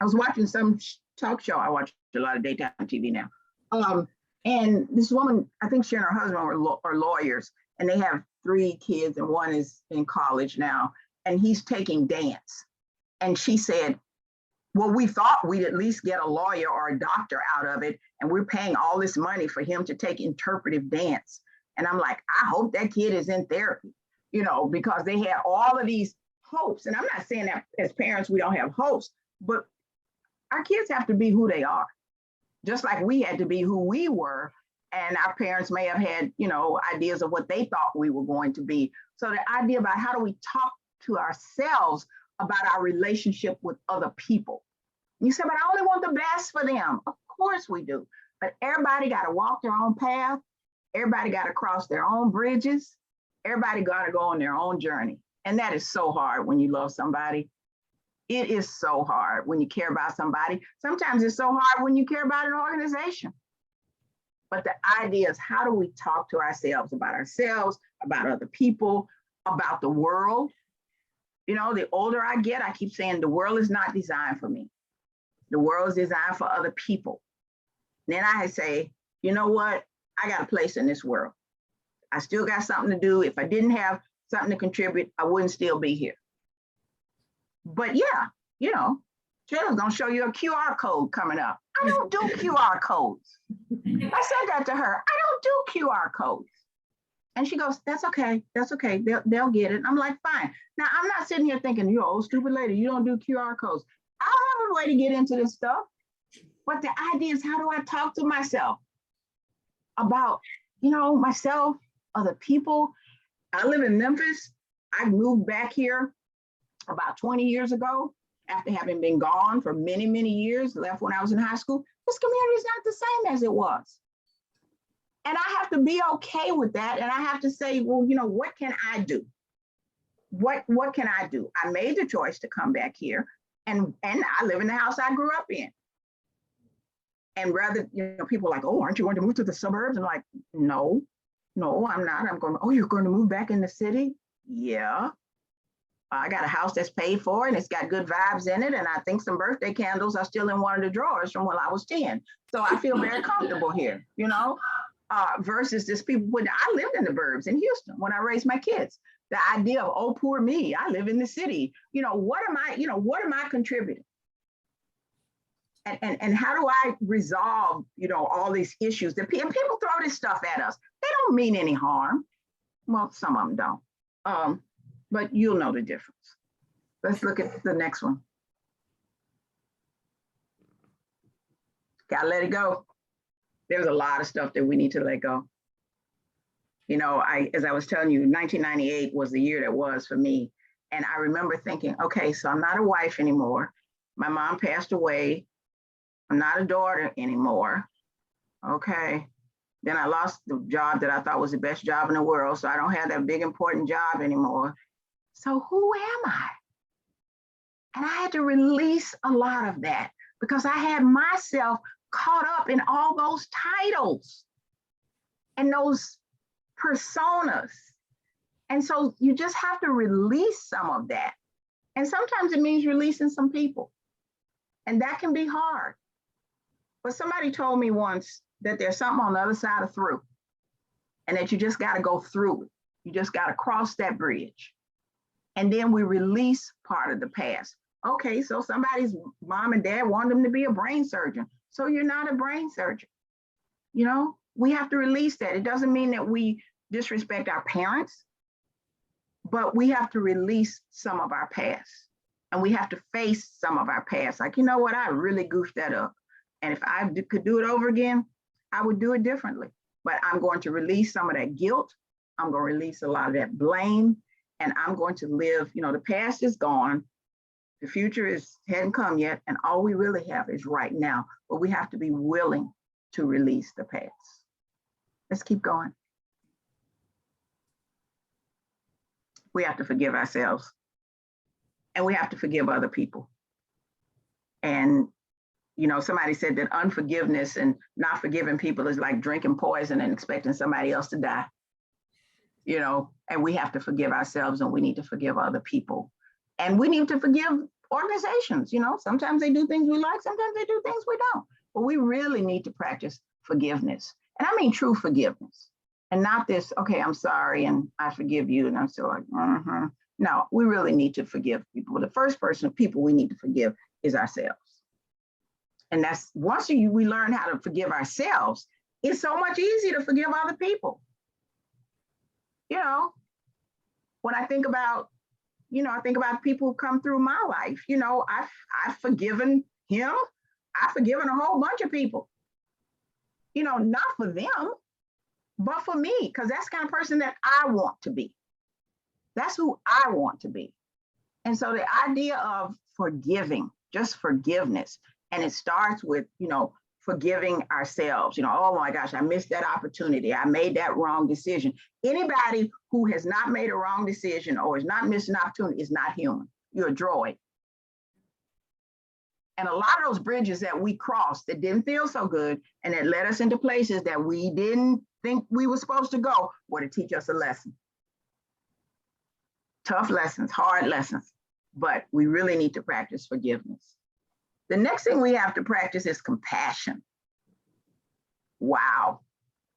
was watching some talk show. I watch a lot of daytime TV now. And this woman, I think she and her husband are lawyers, and they have 3 kids, and one is in college now, and he's taking dance. And she said, well, we thought we'd at least get a lawyer or a doctor out of it, and we're paying all this money for him to take interpretive dance. And I'm like, I hope that kid is in therapy, you know, because they had all of these hopes. And I'm not saying that as parents, we don't have hopes, but our kids have to be who they are, just like we had to be who we were. And our parents may have had, you know, ideas of what they thought we were going to be. So the idea about how do we talk to ourselves about our relationship with other people. You say, but I only want the best for them. Of course we do. But everybody got to walk their own path. Everybody got to cross their own bridges. Everybody got to go on their own journey. And that is so hard when you love somebody. It is so hard when you care about somebody. Sometimes it's so hard when you care about an organization. But the idea is, how do we talk to ourselves, about other people, about the world? You know, the older I get, I keep saying the world is not designed for me. The world is designed for other people. And then I say, you know what? I got a place in this world. I still got something to do. If I didn't have something to contribute, I wouldn't still be here. But yeah, you know, Jill's gonna show you a QR code coming up. I don't do QR codes. I said that to her. I don't do QR codes. And she goes, that's okay. That's okay. They'll get it. I'm like, fine. Now, I'm not sitting here thinking, you're an old stupid lady. You don't do QR codes. I'll have a way to get into this stuff. But the idea is, how do I talk to myself about, you know, myself, other people? I live in Memphis. I moved back here about 20 years ago after having been gone for many, many years, left when I was in high school. This community is not the same as it was. And I have to be okay with that. And I have to say, well, you know, what can I do? What can I do? I made the choice to come back here, and I live in the house I grew up in. And rather, you know, people are like, oh, aren't you going to move to the suburbs? I'm like, no, I'm not. I'm going, oh, you're going to move back in the city? Yeah. I got a house that's paid for, and it's got good vibes in it. And I think some birthday candles are still in one of the drawers from when I was 10. So I feel very comfortable here, you know, versus this people. When I lived in the burbs in Houston when I raised my kids, the idea of, oh, poor me, I live in the city. You know, what am I contributing? And how do I resolve, you know, all these issues that people throw this stuff at us? They don't mean any harm. Well, some of them don't. But you'll know the difference. Let's look at the next one. Gotta let it go. There's a lot of stuff that we need to let go. You know, as I was telling you, 1998 was the year that was for me. And I remember thinking, okay, so I'm not a wife anymore. My mom passed away. I'm not a daughter anymore. Okay. Then I lost the job that I thought was the best job in the world. So I don't have that big, important job anymore. So who am I? And I had to release a lot of that because I had myself caught up in all those titles and those personas. And so you just have to release some of that. And sometimes it means releasing some people. And that can be hard. But somebody told me once that there's something on the other side of through, and that you just got to go through it. You just got to cross that bridge. And then we release part of the past. Okay, so somebody's mom and dad want them to be a brain surgeon. So you're not a brain surgeon. You know, we have to release that. It doesn't mean that we disrespect our parents. but we have to release some of our past, and we have to face some of our past. Like, you know what, I really goofed that up. And if I could do it over again, I would do it differently. But I'm going to release some of that guilt. I'm going to release a lot of that blame. And I'm going to live, the past is gone. The future hadn't come yet. And all we really have is right now. But we have to be willing to release the past. Let's keep going. We have to forgive ourselves. And we have to forgive other people. And somebody said that unforgiveness and not forgiving people is like drinking poison and expecting somebody else to die. And we have to forgive ourselves, and we need to forgive other people. And we need to forgive organizations. Sometimes they do things we like, sometimes they do things we don't. But we really need to practice forgiveness. And I mean true forgiveness. And not this, okay, I'm sorry and I forgive you. And I'm still like, No, we really need to forgive people. The first person of people we need to forgive is ourselves. And that's once we learn how to forgive ourselves, it's so much easier to forgive other people. When I think about, people who come through my life, I've forgiven him. I've forgiven a whole bunch of people, not for them, but for me, because that's the kind of person that I want to be. That's who I want to be. And so the idea of forgiving, just forgiveness, and it starts with, forgiving ourselves. Oh my gosh, I missed that opportunity. I made that wrong decision. Anybody who has not made a wrong decision or has not missed an opportunity is not human. You're a droid. And a lot of those bridges that we crossed that didn't feel so good and that led us into places that we didn't think we were supposed to go were to teach us a lesson. Tough lessons, hard lessons, but we really need to practice forgiveness. The next thing we have to practice is compassion. Wow.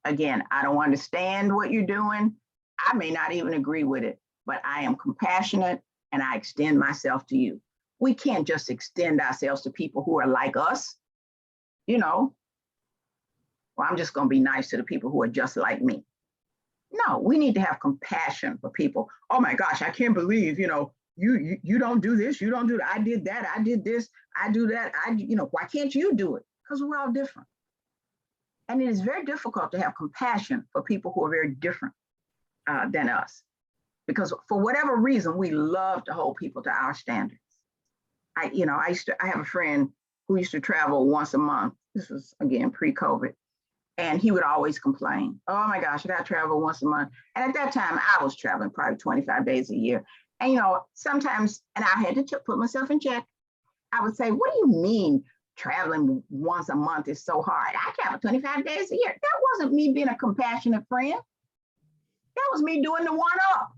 Again, I don't understand what you're doing. I may not even agree with it, but I am compassionate and I extend myself to you. We can't just extend ourselves to people who are like us. Well, I'm just going to be nice to the people who are just like me. No, we need to have compassion for people. Oh my gosh, I can't believe, you don't do this, you don't do that. I did that, I did this, I do that. Why can't you do it? Because we're all different. And it is very difficult to have compassion for people who are very different than us. Because for whatever reason, we love to hold people to our standards. I have a friend who used to travel once a month. This was, again, pre-COVID. And he would always complain, oh my gosh, I got to travel once a month. And at that time, I was traveling probably 25 days a year. And, sometimes, and I had to put myself in check. I would say, what do you mean traveling once a month is so hard? I travel 25 days a year. That wasn't me being a compassionate friend. That was me doing the one-up.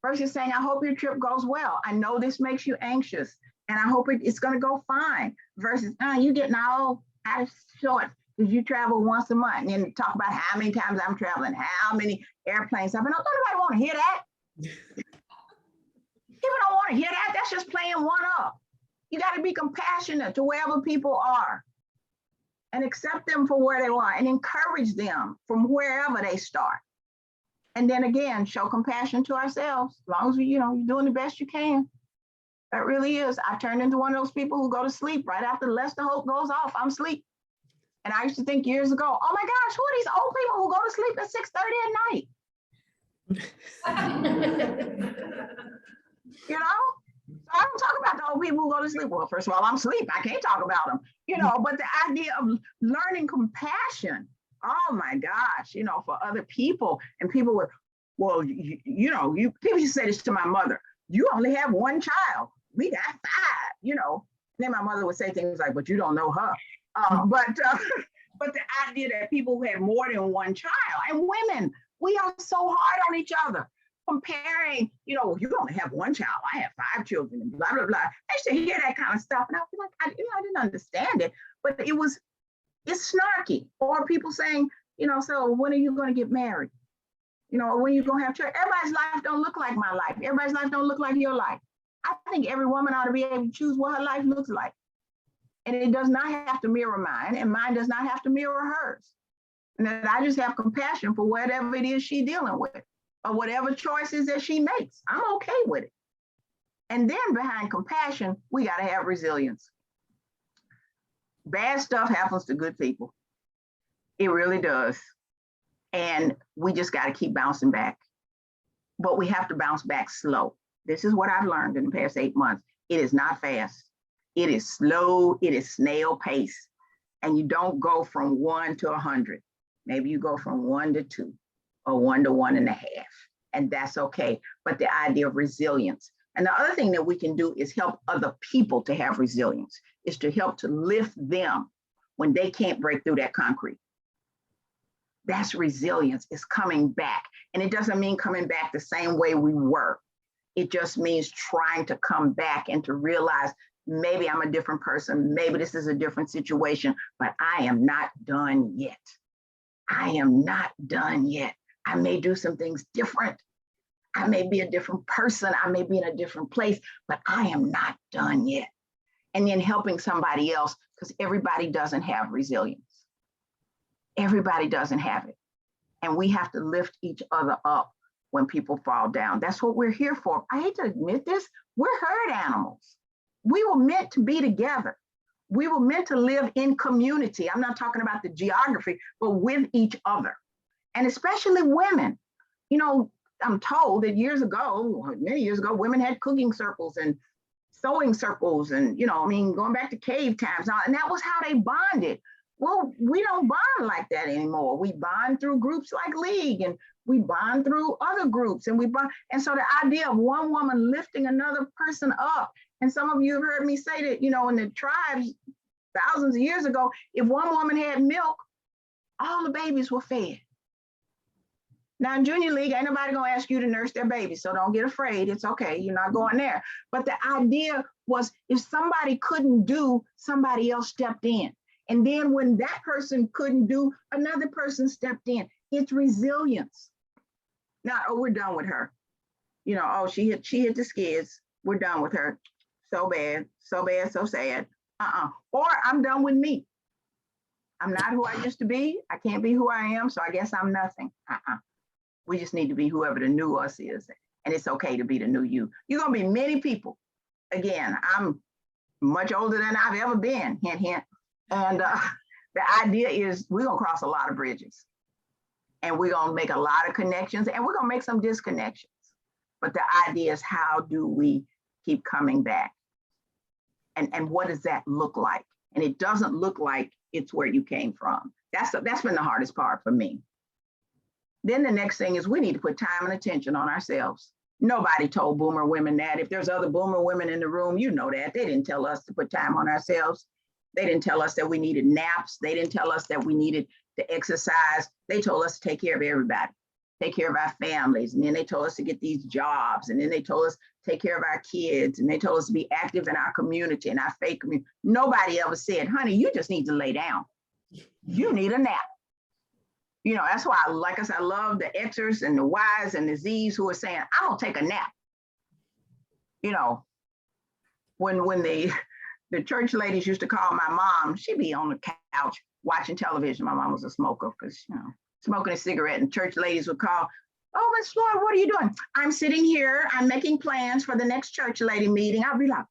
Versus saying, I hope your trip goes well. I know this makes you anxious, and I hope it's going to go fine. Versus, you getting all out of short because you travel once a month. And then talk about how many times I'm traveling, how many airplanes I've been on. Don't nobody want to hear that. People don't want to hear that. That's just playing one up. You got to be compassionate to wherever people are and accept them for where they are and encourage them from wherever they start. And then again, show compassion to ourselves. As long as you're doing the best you can. That really is. I turned into one of those people who go to sleep right after Lester Hope goes off. I'm asleep. And I used to think years ago, oh my gosh, who are these old people who go to sleep at 6:30 at night? So I don't talk about the old people who go to sleep. Well, first of all, I'm asleep. I can't talk about them, but the idea of learning compassion, oh my gosh, for other people and people with, well, people used to say this to my mother, you only have one child. We got 5, And then my mother would say things like, but you don't know her. But the idea that people who have more than one child and women, we are so hard on each other. Comparing, you only have one child. I have 5 children, and blah, blah, blah. I used to hear that kind of stuff. And I was like, I didn't understand it, but it's snarky. Or people saying, so when are you going to get married? When are you going to have children? Everybody's life don't look like my life. Everybody's life don't look like your life. I think every woman ought to be able to choose what her life looks like. And it does not have to mirror mine, and mine does not have to mirror hers. And that I just have compassion for whatever it is she's dealing with. or whatever choices that she makes. I'm okay with it. And then behind compassion, we got to have resilience. Bad stuff happens to good people. It really does. And we just got to keep bouncing back. But we have to bounce back slow. This is what I've learned in the past 8 months. It is not fast. It is slow. It is snail pace. And you don't go from 1 to 100. Maybe you go from 1 to 2 or 1 to 1.5. And that's okay. But the idea of resilience. And the other thing that we can do is help other people to have resilience, is to help to lift them when they can't break through that concrete. That's resilience. It's coming back. And it doesn't mean coming back the same way we were. It just means trying to come back and to realize maybe I'm a different person. Maybe this is a different situation, but I am not done yet. I am not done yet. I may do some things different. I may be a different person. I may be in a different place, but I am not done yet. And then helping somebody else, because everybody doesn't have resilience. Everybody doesn't have it. And we have to lift each other up when people fall down. That's what we're here for. I hate to admit this, we're herd animals. We were meant to be together. We were meant to live in community. I'm not talking about the geography, but with each other. And especially women. You know, I'm told that years ago, many years ago, women had cooking circles and sewing circles and, going back to cave times. And that was how they bonded. Well, we don't bond like that anymore. We bond through groups like League, and we bond through other groups, and we bond. And so the idea of one woman lifting another person up, and some of you have heard me say that, in the tribes thousands of years ago, if one woman had milk, all the babies were fed. Now in Junior League, ain't nobody gonna ask you to nurse their baby, so don't get afraid. It's okay, you're not going there. But the idea was, if somebody couldn't do, somebody else stepped in. And then when that person couldn't do, another person stepped in. It's resilience. Not, oh, we're done with her. She hit the skids. We're done with her. So bad, so sad. Or I'm done with me. I'm not who I used to be. I can't be who I am, so I guess I'm nothing. We just need to be whoever the new us is. And it's okay to be the new you. You're gonna be many people. Again, I'm much older than I've ever been, hint, hint. And the idea is we're gonna cross a lot of bridges, and we're gonna make a lot of connections, and we're gonna make some disconnections. But the idea is, how do we keep coming back? And what does that look like? And it doesn't look like it's where you came from. That's been the hardest part for me. Then the next thing is we need to put time and attention on ourselves. Nobody told boomer women that. If there's other boomer women in the room, you know that. They didn't tell us to put time on ourselves. They didn't tell us that we needed naps. They didn't tell us that we needed to exercise. They told us to take care of everybody, take care of our families. And then they told us to get these jobs. And then they told us to take care of our kids. And they told us to be active in our community, in our faith community. Nobody ever said, honey, you just need to lay down. You need a nap. That's why, like I said, I love the Xers and the Ys and the Zs who are saying, I'm gonna take a nap. When the church ladies used to call my mom, she'd be on the couch watching television. My mom was a smoker, because, smoking a cigarette, and church ladies would call, oh, Miss Floyd, what are you doing? I'm sitting here, I'm making plans for the next church lady meeting. I'll be like,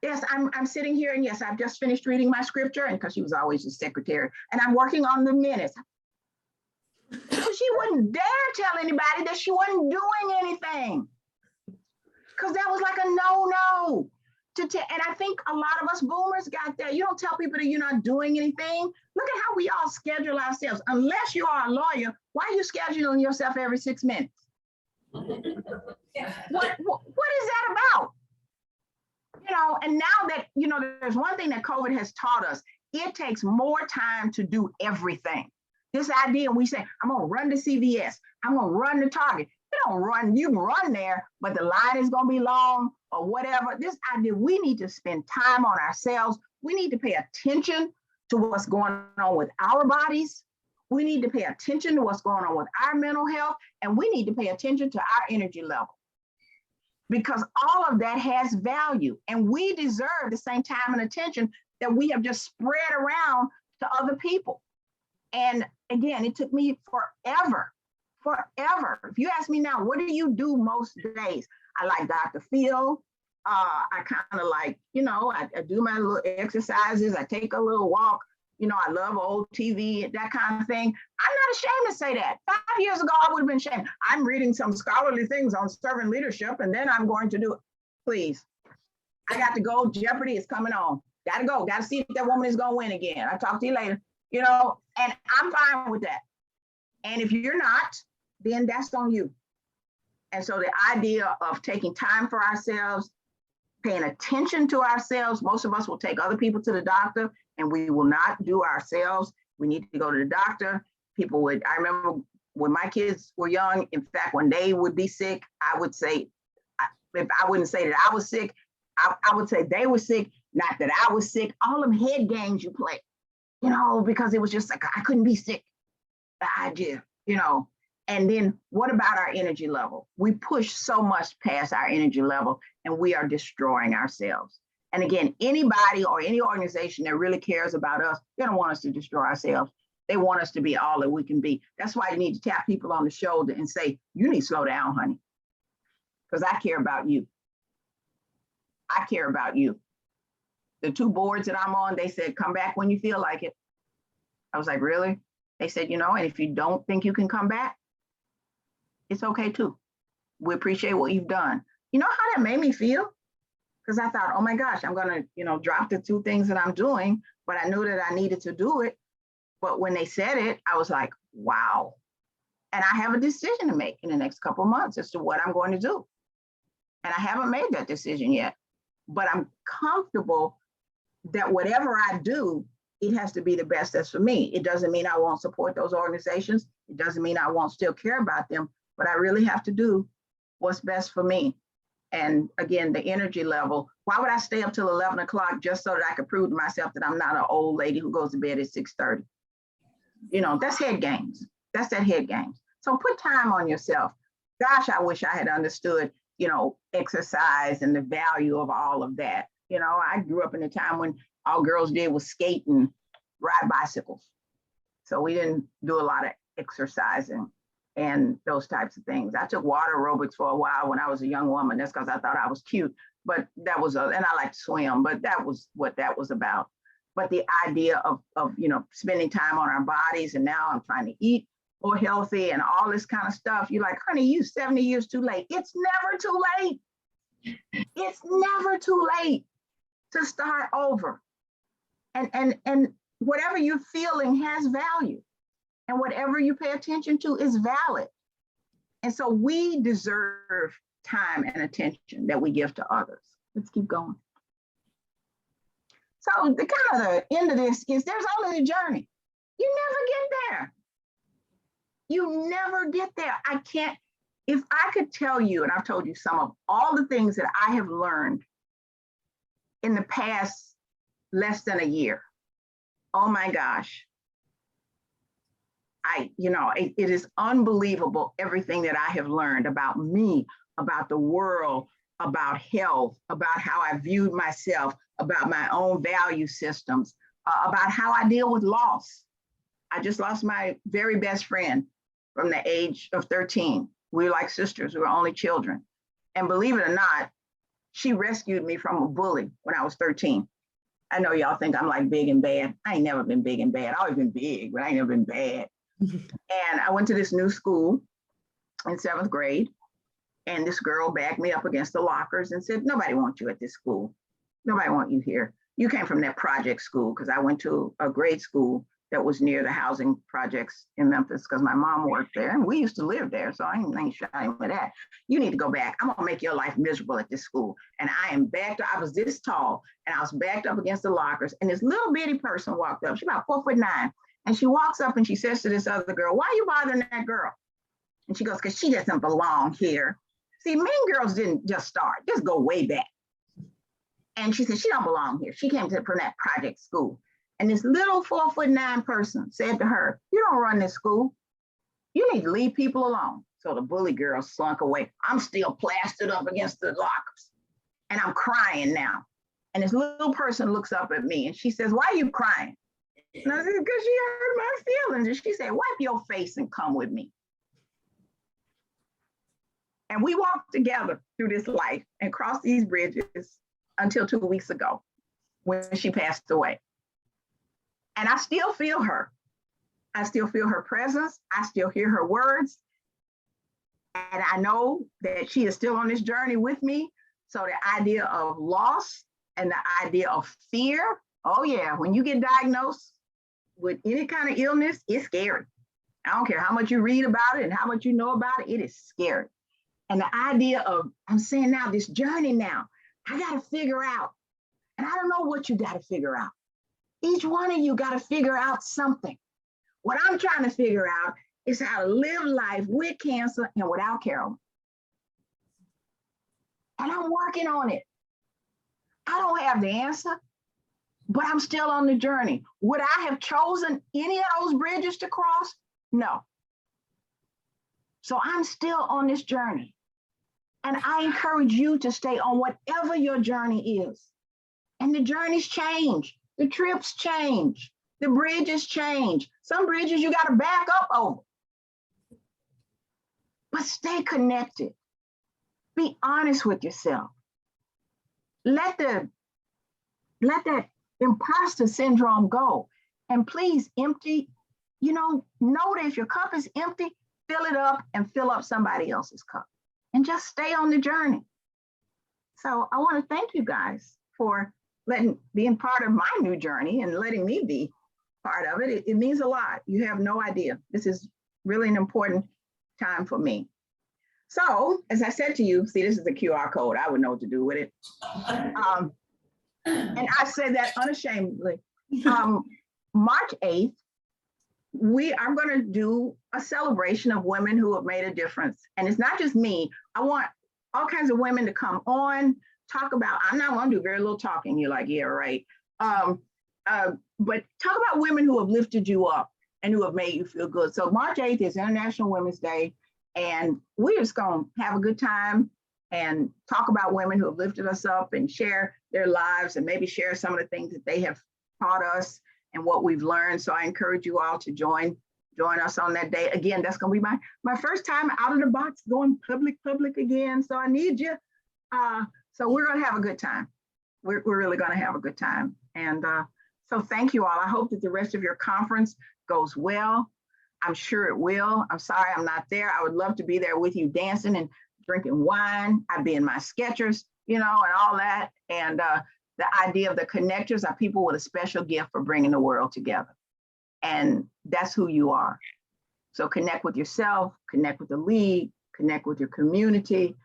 yes, I'm sitting here, and yes, I've just finished reading my scripture, and because she was always the secretary, and I'm working on the minutes. So she wouldn't dare tell anybody that she wasn't doing anything, because that was like a no-no. And I think a lot of us boomers got that. You don't tell people that you're not doing anything. Look at how we all schedule ourselves. Unless you are a lawyer, why are you scheduling yourself every 6 minutes? What is that about? And now that, there's one thing that COVID has taught us, it takes more time to do everything. This idea, we say, I'm gonna run to CVS, I'm gonna run to Target. You can run there, but the line is gonna be long or whatever. This idea, we need to spend time on ourselves. We need to pay attention to what's going on with our bodies. We need to pay attention to what's going on with our mental health, and we need to pay attention to our energy level. Because all of that has value, and we deserve the same time and attention that we have just spread around to other people. And again, it took me forever. If you ask me now, what do you do most days? I like Dr. Phil. I kind of like, I do my little exercises. I take a little walk. I love old TV, that kind of thing. I'm not ashamed to say that. 5 years ago, I would have been ashamed. I'm reading some scholarly things on servant leadership, and then I'm going to do it. Please. I got to go. Jeopardy is coming on. Got to go. Got to see if that woman is going to win again. I'll talk to you later. And I'm fine with that. And if you're not, then that's on you. And so the idea of taking time for ourselves, paying attention to ourselves, most of us will take other people to the doctor and we will not do ourselves. We need to go to the doctor. I remember when my kids were young, in fact, when they would be sick, I would say, if I wouldn't say that I was sick, I would say they were sick, not that I was sick. All them head games you play, because it was just like, I couldn't be sick. The idea, And then what about our energy level? We push so much past our energy level and we are destroying ourselves. And again, anybody or any organization that really cares about us, they don't want us to destroy ourselves. They want us to be all that we can be. That's why you need to tap people on the shoulder and say, you need to slow down, honey. Because I care about you. I care about you. The 2 boards that I'm on, they said, come back when you feel like it. I was like, really? They said, and if you don't think you can come back, it's okay too. We appreciate what you've done. You know how that made me feel? Because I thought, oh my gosh, I'm going to, drop the 2 things that I'm doing, but I knew that I needed to do it. But when they said it, I was like, wow. And I have a decision to make in the next couple of months as to what I'm going to do. And I haven't made that decision yet, but I'm comfortable that whatever I do, it has to be the best that's for me. It doesn't mean I won't support those organizations. It doesn't mean I won't still care about them, but I really have to do what's best for me. And again, the energy level, why would I stay up till 11 o'clock just so that I could prove to myself that I'm not an old lady who goes to bed at 6:30? That's head games. That's that head games. So put time on yourself. Gosh, I wish I had understood, exercise and the value of all of that. I grew up in a time when all girls did was skate and ride bicycles. So we didn't do a lot of exercising and those types of things. I took water aerobics for a while when I was a young woman. That's because I thought I was cute, but that was, and I like to swim, but that was what that was about. But the idea of spending time on our bodies, and now I'm trying to eat more healthy and all this kind of stuff. You're like, honey, you 70 years too late. It's never too late. It's never too late to start over. And whatever you're feeling has value. And whatever you pay attention to is valid. And so we deserve time and attention that we give to others. Let's keep going. So the kind of the end of this is there's only a journey. You never get there. You never get there. I can't, if I could tell you, and I've told you some of all the things that I have learned in the past less than a year, oh my gosh. It is unbelievable everything that I have learned about me, about the world, about health, about how I viewed myself, about my own value systems, about how I deal with loss. I just lost my very best friend from the age of 13. We were like sisters, we were only children. And believe it or not, she rescued me from a bully when I was 13. I know y'all think I'm like big and bad. I ain't never been big and bad. I've always been big, but I ain't never been bad. And I went to this new school in 7th grade, and this girl backed me up against the lockers and said, nobody wants you at this school. Nobody wants you here. You came from that project school, because I went to a grade school that was near the housing projects in Memphis because my mom worked there and we used to live there. So I ain't shying with that. You need to go back. I'm gonna make your life miserable at this school. And I was this tall and I was backed up against the lockers, and this little bitty person walked up. She's about 4'9". And she walks up and she says to this other girl, why are you bothering that girl? And she goes, because she doesn't belong here. See, Mean Girls didn't just start, just go way back. And she said, she don't belong here. She came from that project school. And this little 4'9" person said to her, you don't run this school. You need to leave people alone. So the bully girl slunk away. I'm still plastered up against the lockers. And I'm crying now. And this little person looks up at me and she says, why are you crying? And I said, because she hurt my feelings. And she said, wipe your face and come with me. And we walked together through this life and crossed these bridges until 2 weeks ago when she passed away. And I still feel her. I still feel her presence. I still hear her words. And I know that she is still on this journey with me. So the idea of loss and the idea of fear, oh yeah, when you get diagnosed with any kind of illness, it's scary. I don't care how much you read about it and how much you know about it, it is scary. And the idea of, I'm saying now, this journey now, I got to figure out, and I don't know what you got to figure out. Each one of you got to figure out something. What I'm trying to figure out is how to live life with cancer and without Carol. And I'm working on it. I don't have the answer, but I'm still on the journey. Would I have chosen any of those bridges to cross? No. So I'm still on this journey. And I encourage you to stay on whatever your journey is. And the journeys change, the trips change, the bridges change. Some bridges you got to back up over. But stay connected. Be honest with yourself. Let that imposter syndrome go. And please empty, know that if your cup is empty, fill it up and fill up somebody else's cup. And just stay on the journey. So I want to thank you guys for being part of my new journey and letting me be part of it. It means a lot. You have no idea. This is really an important time for me. So as I said to you, see, this is the QR code. I would know what to do with it. And I say that unashamedly. March 8th, we are going to do a celebration of women who have made a difference. And it's not just me. I want all kinds of women to come on, talk about, I'm not going to do very little talking. You're like, yeah, right. But talk about women who have lifted you up and who have made you feel good. So March 8th is International Women's Day. And we're just going to have a good time and talk about women who have lifted us up and share their lives and maybe share some of the things that they have taught us and what we've learned. So I encourage you all to join us on that day. Again, that's going to be my first time out of the box going public again. So I need you. So we're going to have a good time. We're really going to have a good time. And so thank you all. I hope that the rest of your conference goes well. I'm sure it will. I'm sorry I'm not there. I would love to be there with you dancing and drinking wine. I'd be in my Skechers, and all that. And the idea of the connectors are people with a special gift for bringing the world together. And that's who you are. So connect with yourself, connect with the league, connect with your community,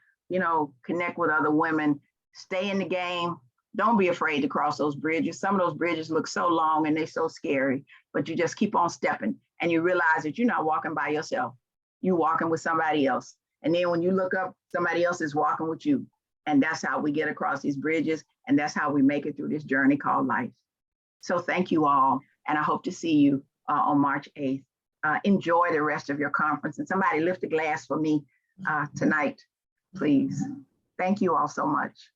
connect with other women, stay in the game. Don't be afraid to cross those bridges. Some of those bridges look so long and they're so scary, but you just keep on stepping and you realize that you're not walking by yourself. You're walking with somebody else. And then when you look up, somebody else is walking with you. And that's how we get across these bridges. And that's how we make it through this journey called life. So thank you all. And I hope to see you on March 8th. Enjoy the rest of your conference. And somebody lift a glass for me tonight, please. Thank you all so much.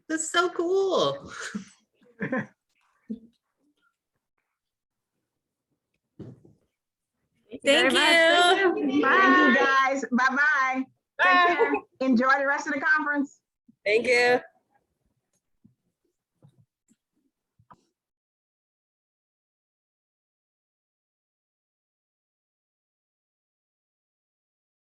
That's so cool. Thank you. Thank you, guys. Bye-bye. Take care. Enjoy the rest of the conference. Thank you.